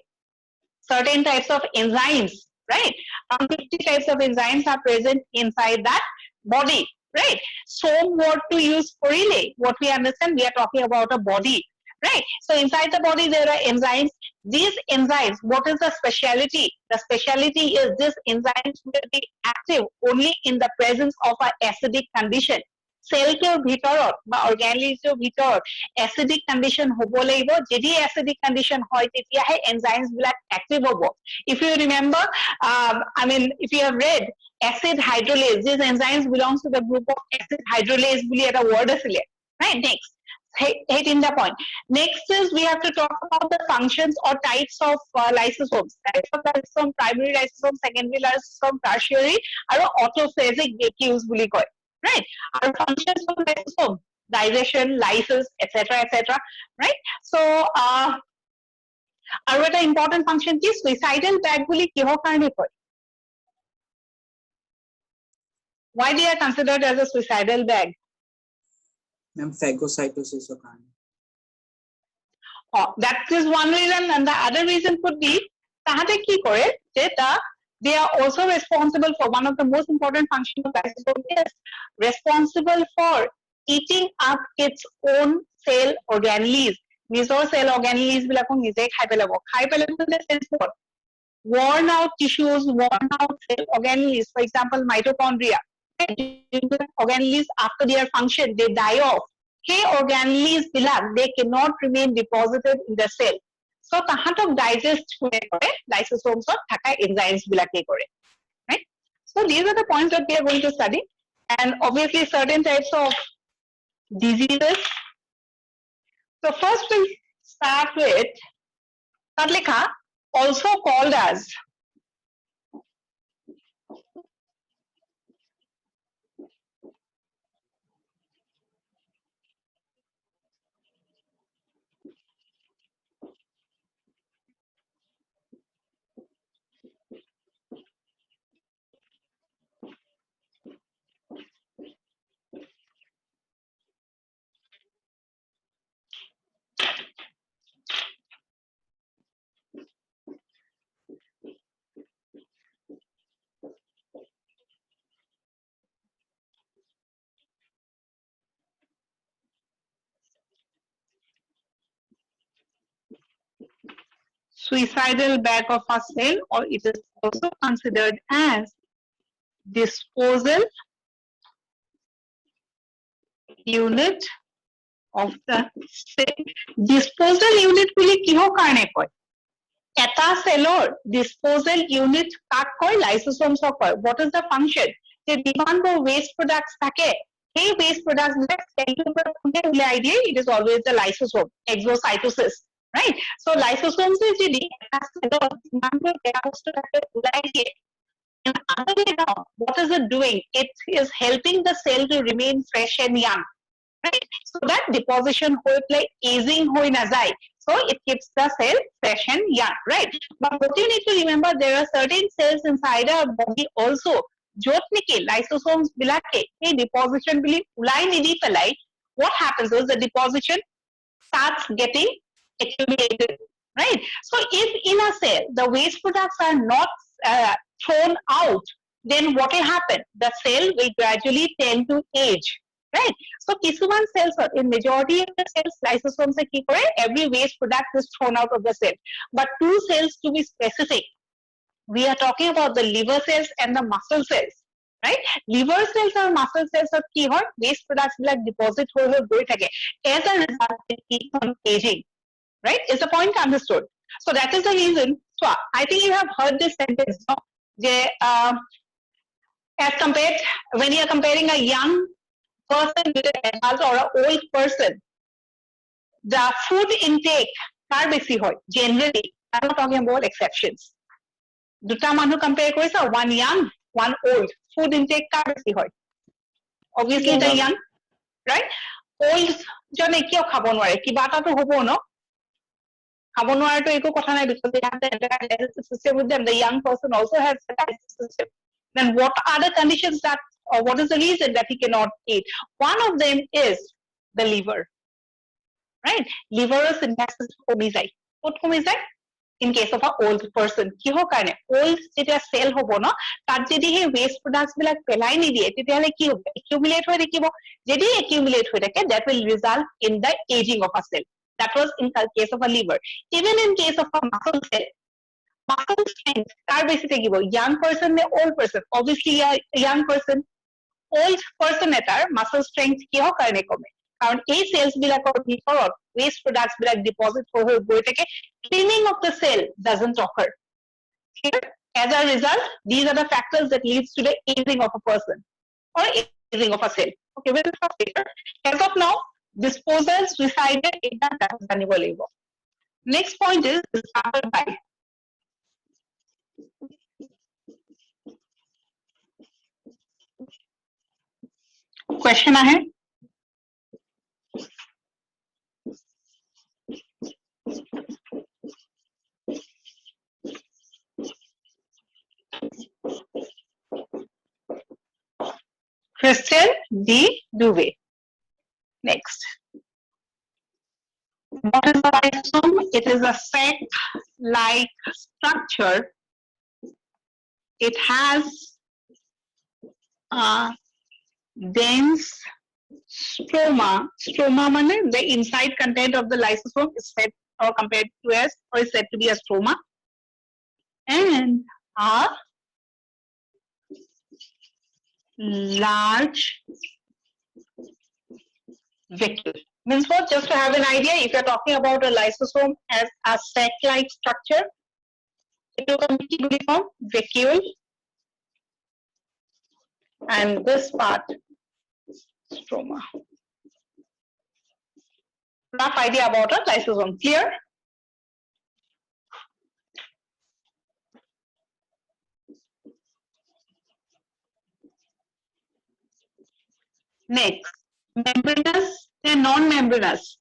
Certain types of enzymes, right? 50 types of enzymes are present inside that body, right? So what to use for relay? What we understand, we are talking about a body, right? So inside the body there are enzymes. These enzymes, what is the speciality? The speciality is these enzymes will be active only in the presence of an acidic condition. Cell ke bhitorot ba organelles er bhitorot acidic condition hobo lagibo. Jedi acidic condition hoy tetia he enzymes bilak active hobo. If you remember, if you have read acid hydrolase, these enzymes belongs to the group of acid hydrolase buli eta word asile, right? Next, hate in the point. Next is we have to talk about the functions or types of lysosomes. Types of lysosome: primary lysosome, secondary lysosome, tertiary, and autophasic vacuoles buli koy, right? Our functions of lysosome: digestion, lysis, etc., right? So আৰু এটা important function কি suicidal bag বুলি কিহৰ কাৰণে কয়? Why they are considered as a suicidal bag? Ma'am, phagocytosis of kind. Oh, that is one reason, and the other reason could be tahate ki kore je they are also responsible for one of the most important functions of lysosome is responsible for eating up its own cell organelles. নিজৰ cell organelles bilako nije khai pelabo the sense what? Worn out tissues, worn out cell organelles, for example mitochondria. Organelles after their function they die off. Hey, organelles bilak they cannot remain deposited in the cell. So tahatok digest kore lysosomes or thaka enzymes bilake kore, right? So these are the points that we are going to study. and obviously certain types of diseases. So first we'll start with Tatlika, also called as suicidal back of a cell, or it is also considered as disposal unit of the cell. Disposal unit বুলি কিহৰ কাৰণে কয়? এটা cellৰ disposal unit কাক কয়? Lysosomes কয়. What is the function? যে যিমানবোৰ waste products থাকে, সেই waste products বিলাক cellটোৰ পৰা কোনে উলিয়াই দিয়ে? It is always the lysosome, exocytosis, right? So lysosomes যদি এটা cellৰ যিমানবোৰ বেয়া বস্তু থাকে উলিয়াই দিয়ে, and other way around, what is it doing? It is helping the cell to remain fresh and young. Right? So that deposition hoy like aging hoy nazai. So it keeps the cell fresh and young, right? But what you need to remember, there are certain cells inside our body also. Jot niki lysosomes bilake, hey deposition bili ulai nidi pelai. What happens is the deposition starts getting accumulated, right? So if in a cell the waste products are not thrown out, then what will happen? The cell will gradually tend to age. Right? So কিছুমান cells are, in majority of the cells, lysosomes কি কৰে? Every waste product is thrown out of the cell. But two cells to be specific, we are talking about the liver cells and the muscle cells. Right? Liver cells or muscle cells are কি হয়? Waste products বিলাক deposit হৈ গৈ থাকে. As a result, it keeps on aging. Right? Is the point understood? So that is the reason. So I think you have heard this sentence, no? যে, as compared, when you are comparing a young person with an adult or an old person, the food intake কাৰ বেছি হয়? Generally, I'm not talking about exceptions. দুটা মানুহ compare কৰিছা, one young, one old. Food intake কাৰ বেছি হয়? Obviously the young, right? Old জনে কিয় খাব নোৱাৰে? কিবা এটাতো হ'ব ন? খাব নোৱাৰেতো একো কথা নাই, because they have the entire digestive system with them. The young person also has the digestive system. Then what are the conditions that, or what is the reason that he cannot eat? One of them is the liver, right? Liver synthesis কমি যায়. ক'ত কমি যায়? In case of an old person. কিহৰ কাৰণে? Old যেতিয়া cell হ'ব ন, তাত যদি সেই waste products বিলাক পেলাই নিদিয়ে, তেতিয়াহ'লে কি হ'ব? Accumulate হৈ থাকিব. যদি accumulate হৈ থাকে, that will result in the aging of a cell. That was in the case of a liver. Even in case of a muscle cell, muscle strength কাৰ বেছি থাকিব? Young person নে old person? Obviously a young person. Old person এটাৰ muscle strength কিহৰ কাৰণে কমে? কাৰণ এই cells বিলাকৰ ভিতৰত waste products বিলাক deposit হৈ গৈ থাকে. Cleaning of the cell doesn't occur. Clear? As a result, these are the factors that leads to the aging of a person or aging of a cell. Okay, we'll talk later. As of now, disposal, suicidal, that's জানিব লাগিব. Next point is discovered by. Question ahe? Christian D. Duvet. Next. What is the lysosome? It is a sac-like structure. It has a dense stroma. Stroma means the inside content of the lysosome is said or compared to as, or is said to be a stroma. And a large vacuole. Means what? Just to have an idea, if you're talking about a lysosome as a sac-like structure, it will come in vacuole. and this part stroma. Rough idea about a lysosome. Clear? Next, membranous and non-membranous.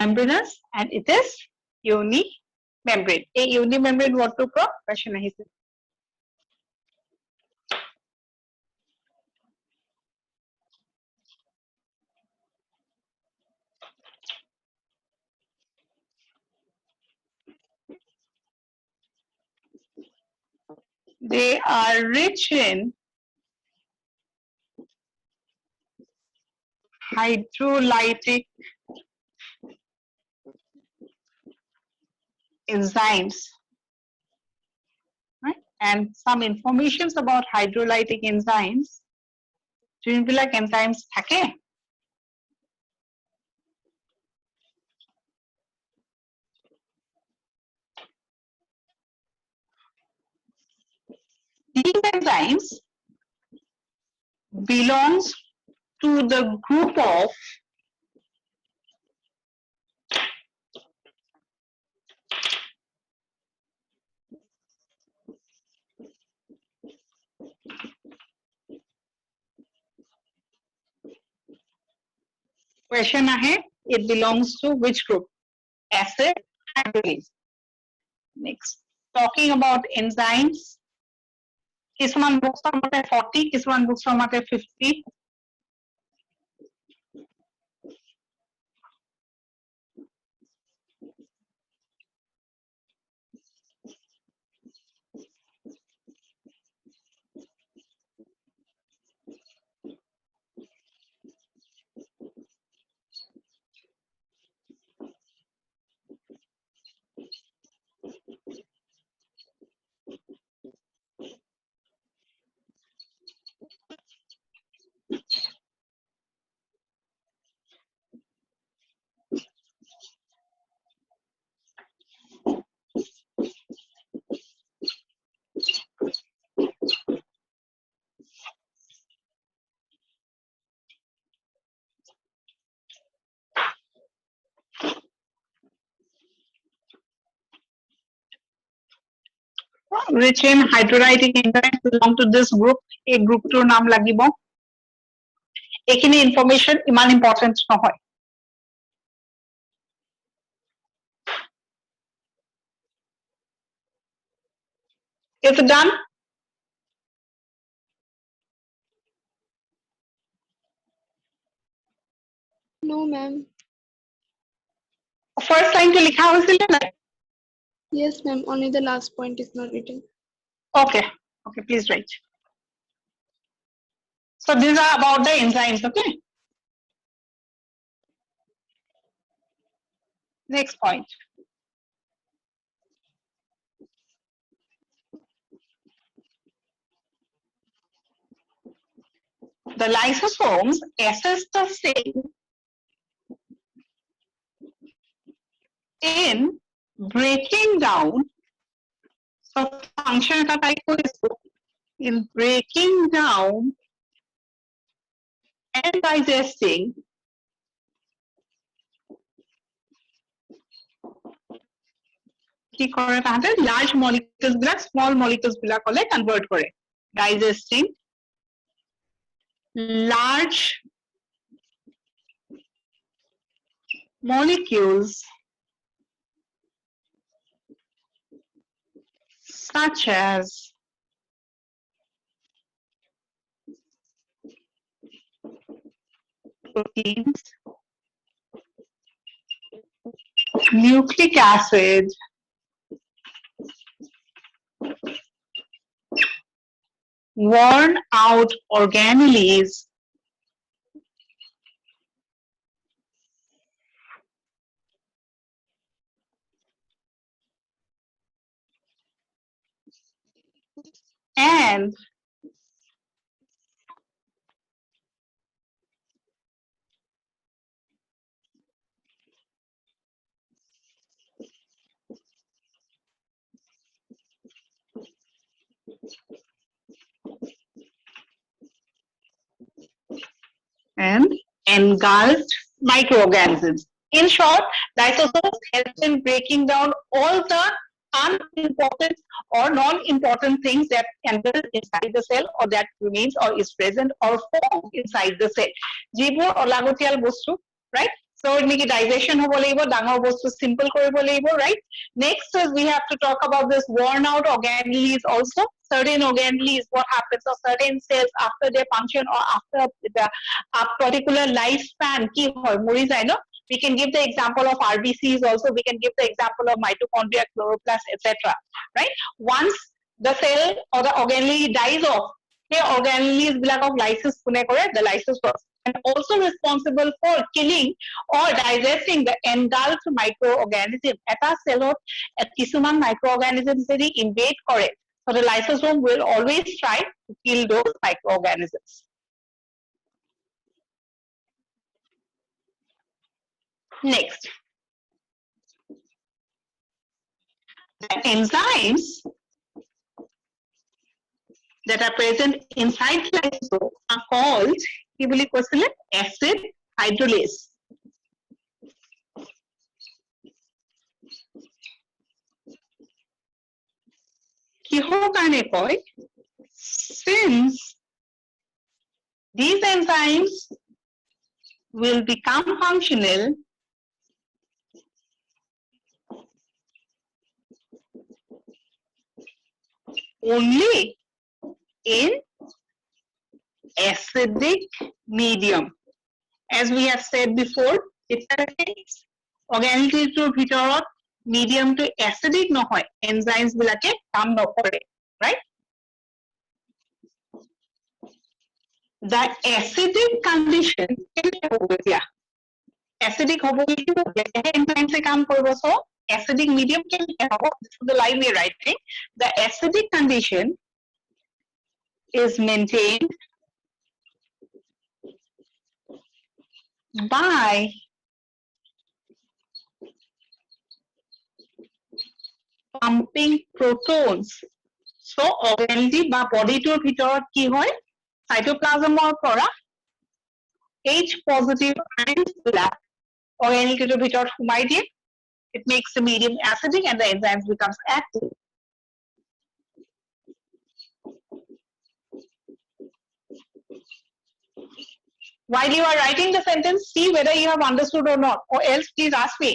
Membranous and it is unimembrane. A unimembrane what to pro? Question nahi sir. They are rich in hydrolytic enzymes, right? And some informations about hydrolytic enzymes. যোনবিলাক enzymes থাকে these enzymes belongs to the group of question ahe, it belongs to which group? Acid hydrolase. Next, talking about enzymes, কিছুমান বুকছৰ মতে 40, কিছুমান বুকছৰ মতে 50. Rich in hydrolytic enzymes belong to this group. A group tour নাম লাগিব. এইখিনি information ইমান important নহয়. Is it done? No, ma'am. First line to লিখা হৈছিলে নাই? Yes, ma'am. Only the last point is not written. Okay. Okay, please write. So these are about the enzymes, okay? Next point. The lysosomes assess the cell in breaking down. So function এটা type কৰিছো. In breaking down and digesting কি কৰে তাহাঁতে large molecules বিলাক small molecules বিলাকলে convert কৰে. Digesting large molecules such as proteins, nucleic acid, worn out organelles, and and engulfed microorganisms. In short, lysosomes help in breaking down all the unimportant or non-important things that enter inside the cell or that remains or is present or formed inside the cell. যিবোৰ অলাগতিয়াল বস্তু, right? So এনেকে digestion হ'ব লাগিব, ডাঙৰ বস্তু simple কৰিব লাগিব, right? Next is we have to talk about this worn out organelles also. Certain organelles, what happens or certain cells after their function or after the a particular lifespan কি হয় মৰি যায় ন? We can give the example of RBCs also. We can give the example of mitochondria, chloroplast, etc. Right? Once the cell or the organelle dies off, the organelles bilakok lysis kune kore, the lysis process, and also responsible for killing or digesting the engulfed microorganism. Eta cellot kisuman microorganisms jodi invade kore, so the lysosome will always try to kill those microorganisms. Next, the enzymes that are present inside the lysosome are called কি বুলি কৈছিলে acid hydrolase. কিহৰ কাৰণে কয়? Since these enzymes will become functional only in acidic medium. As we have said before, organelles ভিতৰত medium to acidic নহয়, enzymes বিলাকে কাম নকৰে, right? The acidic condition acidic হ'ব লাগিব, enzymes কাম কৰিব, so acidic medium কেনেকৈ হ'ব? This is the line we are writing. The acidic condition is maintained by pumping protons. So organelle বা বডিটোৰ ভিতৰত কি হয়? Cytoplasmৰ পৰা H positive ions বিলাক organelle ভিতৰত সোমাই দিয়ে. It makes the medium acidic and the enzymes becomes active. While you are writing the sentence, see whether you have understood or not, or else please ask me.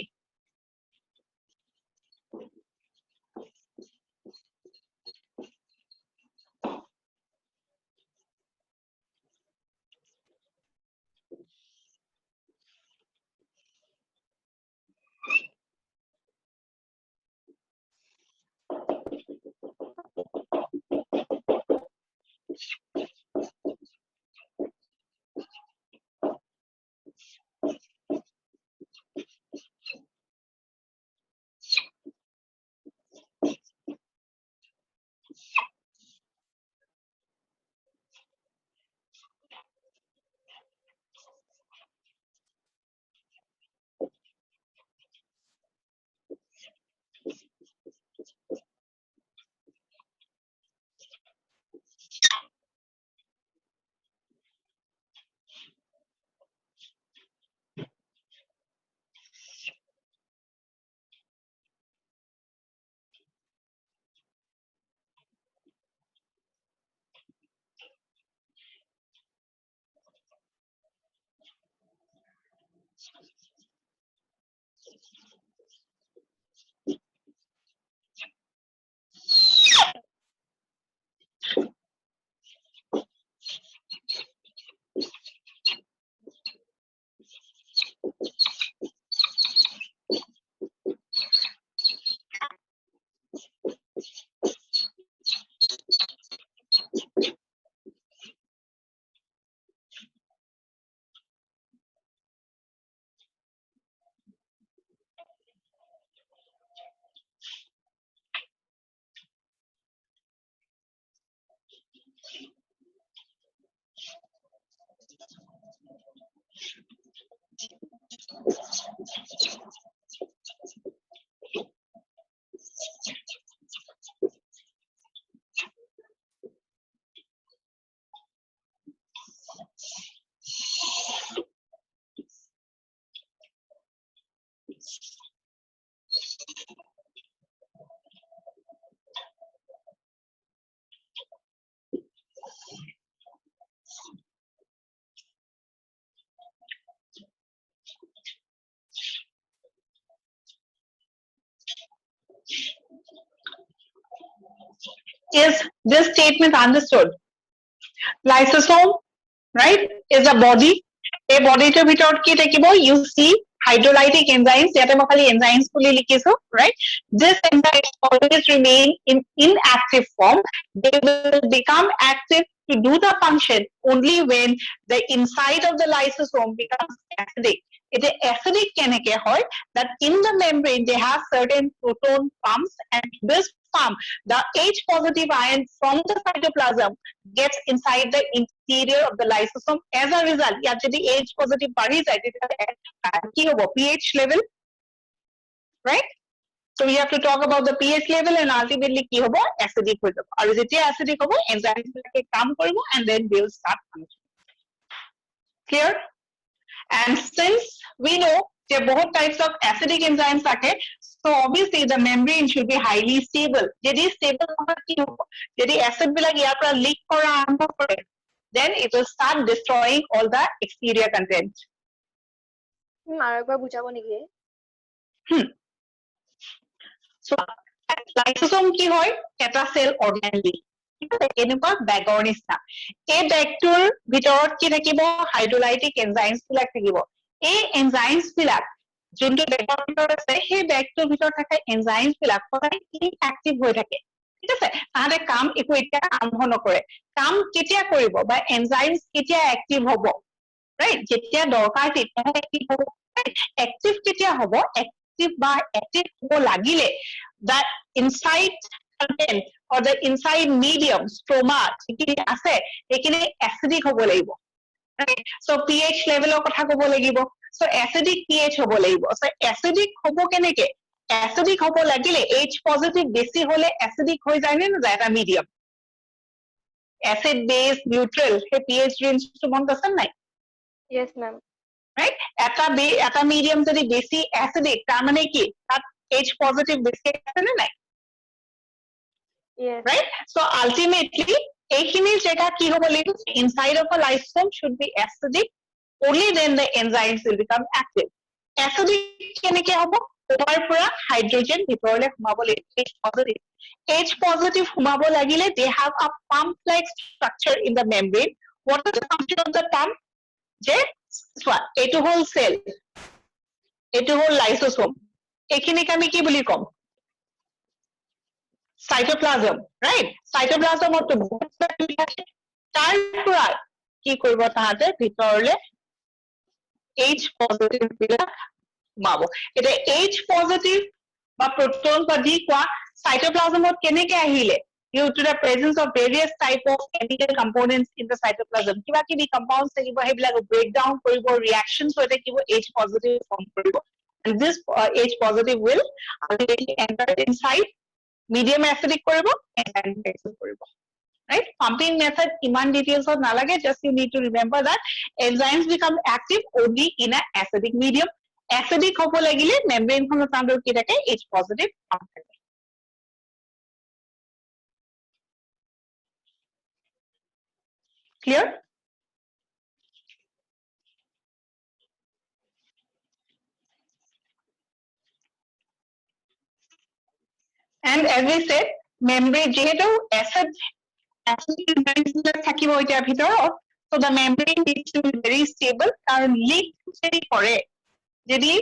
Is this statement understood? Lysosome, right, is a body. A body to ভিতৰত কি থাকিব? You see hydrolytic enzymes. ইয়াতে মই খালি enzymes বুলি লিখিছো, right? This enzymes always remain in inactive form. They will become active to do the function only when the inside of the lysosome becomes acidic. It is acidic keneke hoy that in the membrane they have certain proton pumps, and this pump, the H positive ion from the cytoplasm gets inside the interior of the lysosome. As a result, ইয়াত যদি H positive বাঢ়ি যায় তেতিয়া কি হ'ব? pH level, right? So we have to talk about the pH level, and ultimately কি হ'ব? Acidic হৈ যাব। আৰু যেতিয়া acidic হ'ব, enzymes বিলাকে কাম কৰিব, and then they will start functioning. Clear? And since we know there are both types of acidic enzymes থাকে, so obviously the membrane should be highly stable. যদি stable নহয় কি হ'ব? যদি acid বিলাক ইয়াৰ পৰা leak কৰা আৰম্ভ কৰে, then it will start destroying all the exterior content. আৰু একবাৰ বুজাব নেকি? So lysosome কি হয়? এটা cell organelle. এনেকুৱা বেগৰ নিচিনা। এই বেগটোৰ ভিতৰত কি থাকিব? হাইড্ৰোলাইটিক এনজাইমছ বিলাক থাকিব। এই এনজাইমছ বিলাক যোনটো বেগৰ ভিতৰত আছে, সেই বেগটোৰ ভিতৰত থকা এনজাইমছ বিলাক সদায় ইনএক্টিভ হৈ থাকে। ঠিক আছে? তাহাঁতে কাম একো এতিয়া আৰম্ভ নকৰে। কাম কেতিয়া কৰিব বা এনজাইমছ কেতিয়া এক্টিভ হ'ব? ৰাইট? যেতিয়া দৰকাৰ তেতিয়াহে এক্টিভ হ'ব। এক্টিভ কেতিয়া হ'ব? এক্টিভ বা এক্টিভ হ'ব লাগিলে that inside content or the inside medium stroma যিখিনি আছে সেইখিনি acidic হ'ব লাগিব, right? So pH level ৰ কথা ক'ব লাগিব, so acidic pH হ'ব লাগিব। so acidic হ'ব কেনেকে? acidic হ'ব লাগিলে H positive বেছি হ'লে acidic হৈ যায় নে নাযায় এটা medium? acid base neutral সেই pH range টো মনত আছে নাই? Yes, ma'am. right? এটা medium যদি বেছি acidic তাৰ মানে কি? তাত H positive বেছি আছে নে নাই? Yes. Right? So ultimately, এইখিনি জেগা কি হ'ব লাগিব? Inside of a lysosome should be acidic. Only then the enzymes will become active. Acidic কেনেকে হ'ব? ওপৰৰ পৰা হাইড্ৰোজেন ভিতৰলৈ সোমাব লাগিব। H positive. H positive সোমাব লাগিলে they have a pump-like structure in the membrane. What is the function of the pump? যে চোৱা, এইটো হ'ল cell, এইটো হ'ল lysosome. এইখিনিক আমি কি বুলি ক'ম? cytoplasm, right? cytoplasm of the তাৰ পৰা কি কৰিব তাহাঁতে ভিতৰলে H positive বিলাক সোমাব। এতিয়া H positive বা proton বা যি কোৱা cytoplasm ত কেনেকে আহিলে? Due to the presence of various type of chemical components in the cytoplasm. কিবা কিবি compounds থাকিব, সেইবিলাক breakdown কৰিব, reactions হৈ থাকিব, H positive form কৰিব, and this H positive will ultimately enter inside medium acidic কৰিব, and basic কৰিব, right? Pumping method iman details of nalage, just you need to remember that enzymes become active only in a acidic medium. Acidic hobo lagile membrane khonot under ki thake H positive form thake. Clear? And as we said, membrane যেহেতু acidic enzymes থাকিব এতিয়া ভিতৰত, so the membrane needs to be very stable, কারণ leak যদি কৰে, যদি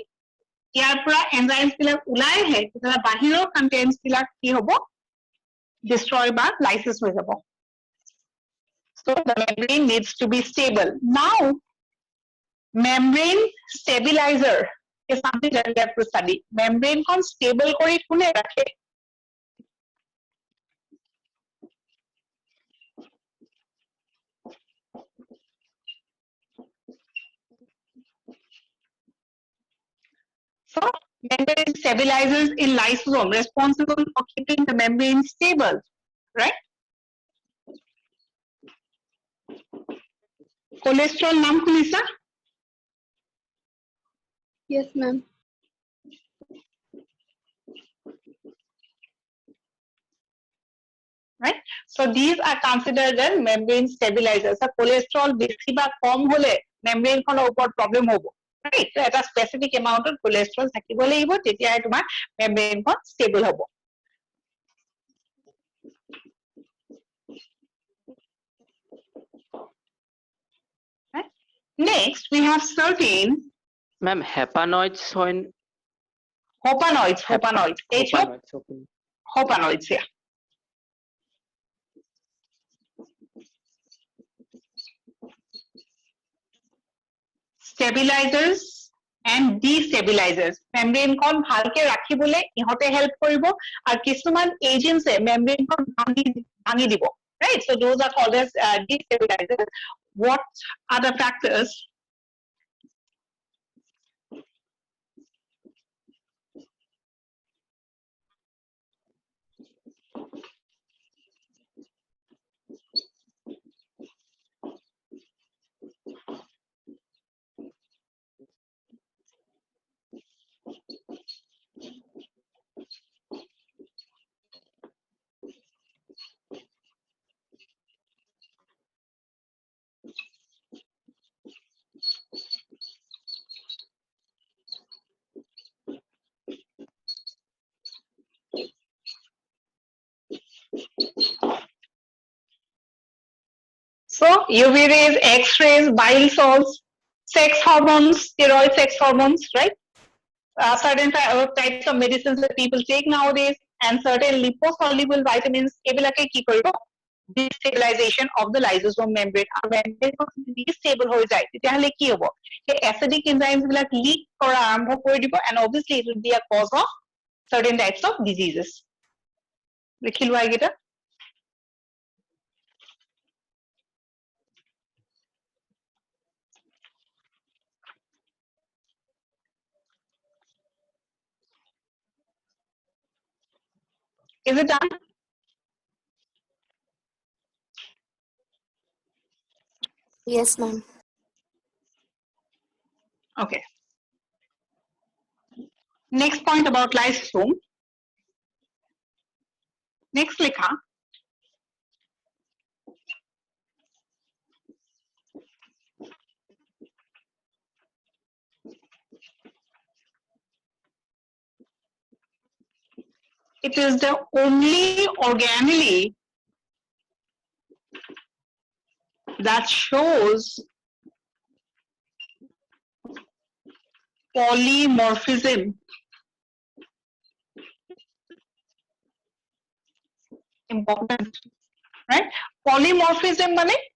ইয়াৰ পৰা enzymes বিলাক ওলাই আহে, তেতিয়া বাহিৰৰ contents বিলাক কি হ'ব? Destroy বা lysis হৈ যাব। So the membrane needs to be stable. Now, membrane stabilizer is something that we have to study. Membrane খন stable কৰি কোনে ৰাখে? So, membrane stabilizers in lysosome responsible for keeping the membrane stable, right? Cholesterol নাম শুনিছা? Yes, ma'am. Right? So these are considered as membrane stabilizers. So cholesterol বেছি বা কম হলে membrane খনৰ ওপৰত problem হ'ব। Right? So এটা specific amount of cholesterol থাকিব লাগিব, তেতিয়াহে তোমাৰ membrane খন stable হ'ব। Next, we have certain Ma'am, hapanoids হয় hopanoids. Hopanoids. hopanoids, okay. Hopanoids, yeah. Stabilizers and destabilizers. Membrane kon bhalke rakhibole ihote help koribo ar kisuman agents e membrane kon bhangi dibo, right? So those are called as destabilizers. What are the factors? So UV rays, X-rays, bile salts, sex hormones, steroid sex hormones, right? Certain types of medicines that people take nowadays, and certain liposoluble vitamins, ebilake ki koribo? Destabilization of the lysosome membrane. Our membrane destable hoy jay. Tete hale ki hobo? He acidic enzymes bilak leak kora arambho kori dibo, and obviously it will be a cause of certain types of diseases. Likhilu agita. Is it done? Yes, ma'am. Okay. Next point about lysosome. Next likha. It is the only organelle that shows polymorphism. Important, right? Polymorphism means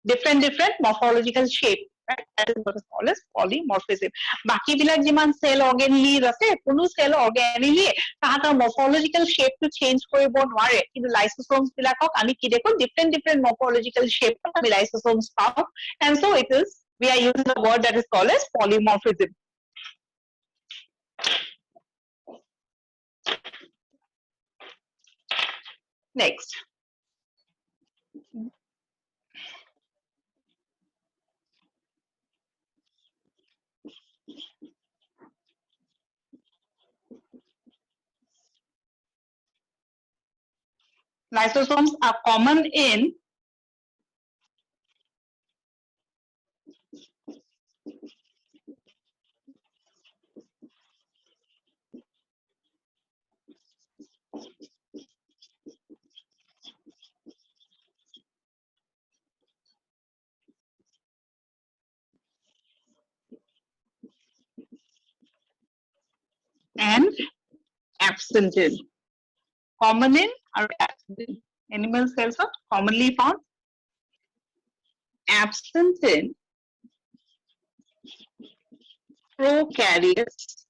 different morphological shape, right? That is what is called as polymorphism. Baki bilak jiman cell organelle ase, kono cell organelle tahatar morphological shape to change koribo nware. Kintu lysosomes bilakok ami ki dekho different morphological shape ami lysosomes pao, and so it is. We are using the word that is called as polymorphism. Next. Lysosomes are common in and absent in. Common in or absent in. Animal cells are commonly found. Absent in prokaryotes.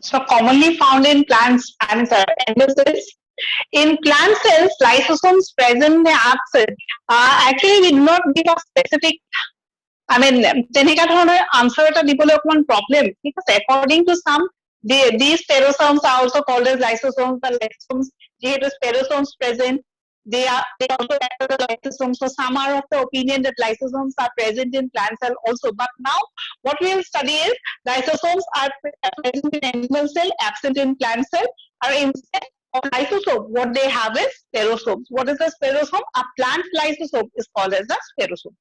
So commonly found in plants and cells. In plant cells, lysosomes present and absent. Actually, we do not give a specific. I mean, তেনেকা ধৰণৰ answer এটা দিবলৈ অকমান problem. Because according to some, these sperosomes are also called as lysosomes. The lysosomes, যিহেতু sperosomes present, they also act as lysosomes. So some are of the opinion that lysosomes are present in plant cell also. But now, what we will study is lysosomes are present in animal cell, absent in plant cell, or instead of lysosome, what they have is sperosomes. What is a sperosome? A plant lysosome is called as a sperosome.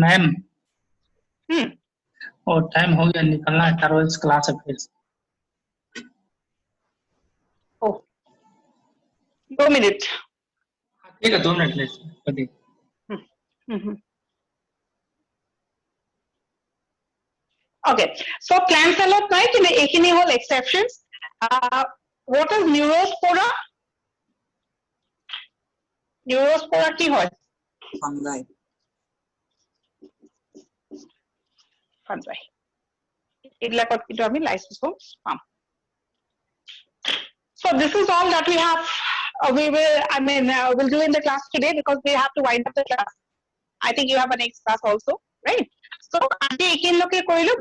Ma'am Hmm. और time हो गया निकलना है करो इस class से फिर Oh, 2 minutes. ठीक है 2 मिनट ले कभी Mhm. Okay, so plant cell of night in the eighteen whole exceptions. What is neurospora? Neurospora ki hoy? Fungi. Fungi. Eglakot kintu ami lysosomes pam. So this is all that we have. We'll do in the class today because we have to wind up the class. I think you have a next class also, right? So,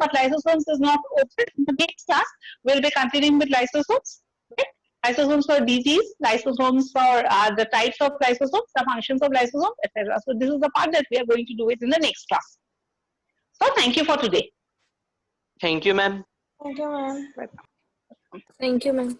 but lysosomes is not open. In the next class, we'll be continuing with lysosomes. Right? Lysosomes for disease, lysosomes for the types of lysosomes, the functions of lysosomes, etc. So, this is the part that we are going to do it in the next class. So, thank you for today. Thank you, ma'am. Thank you, ma'am. Thank you, ma'am.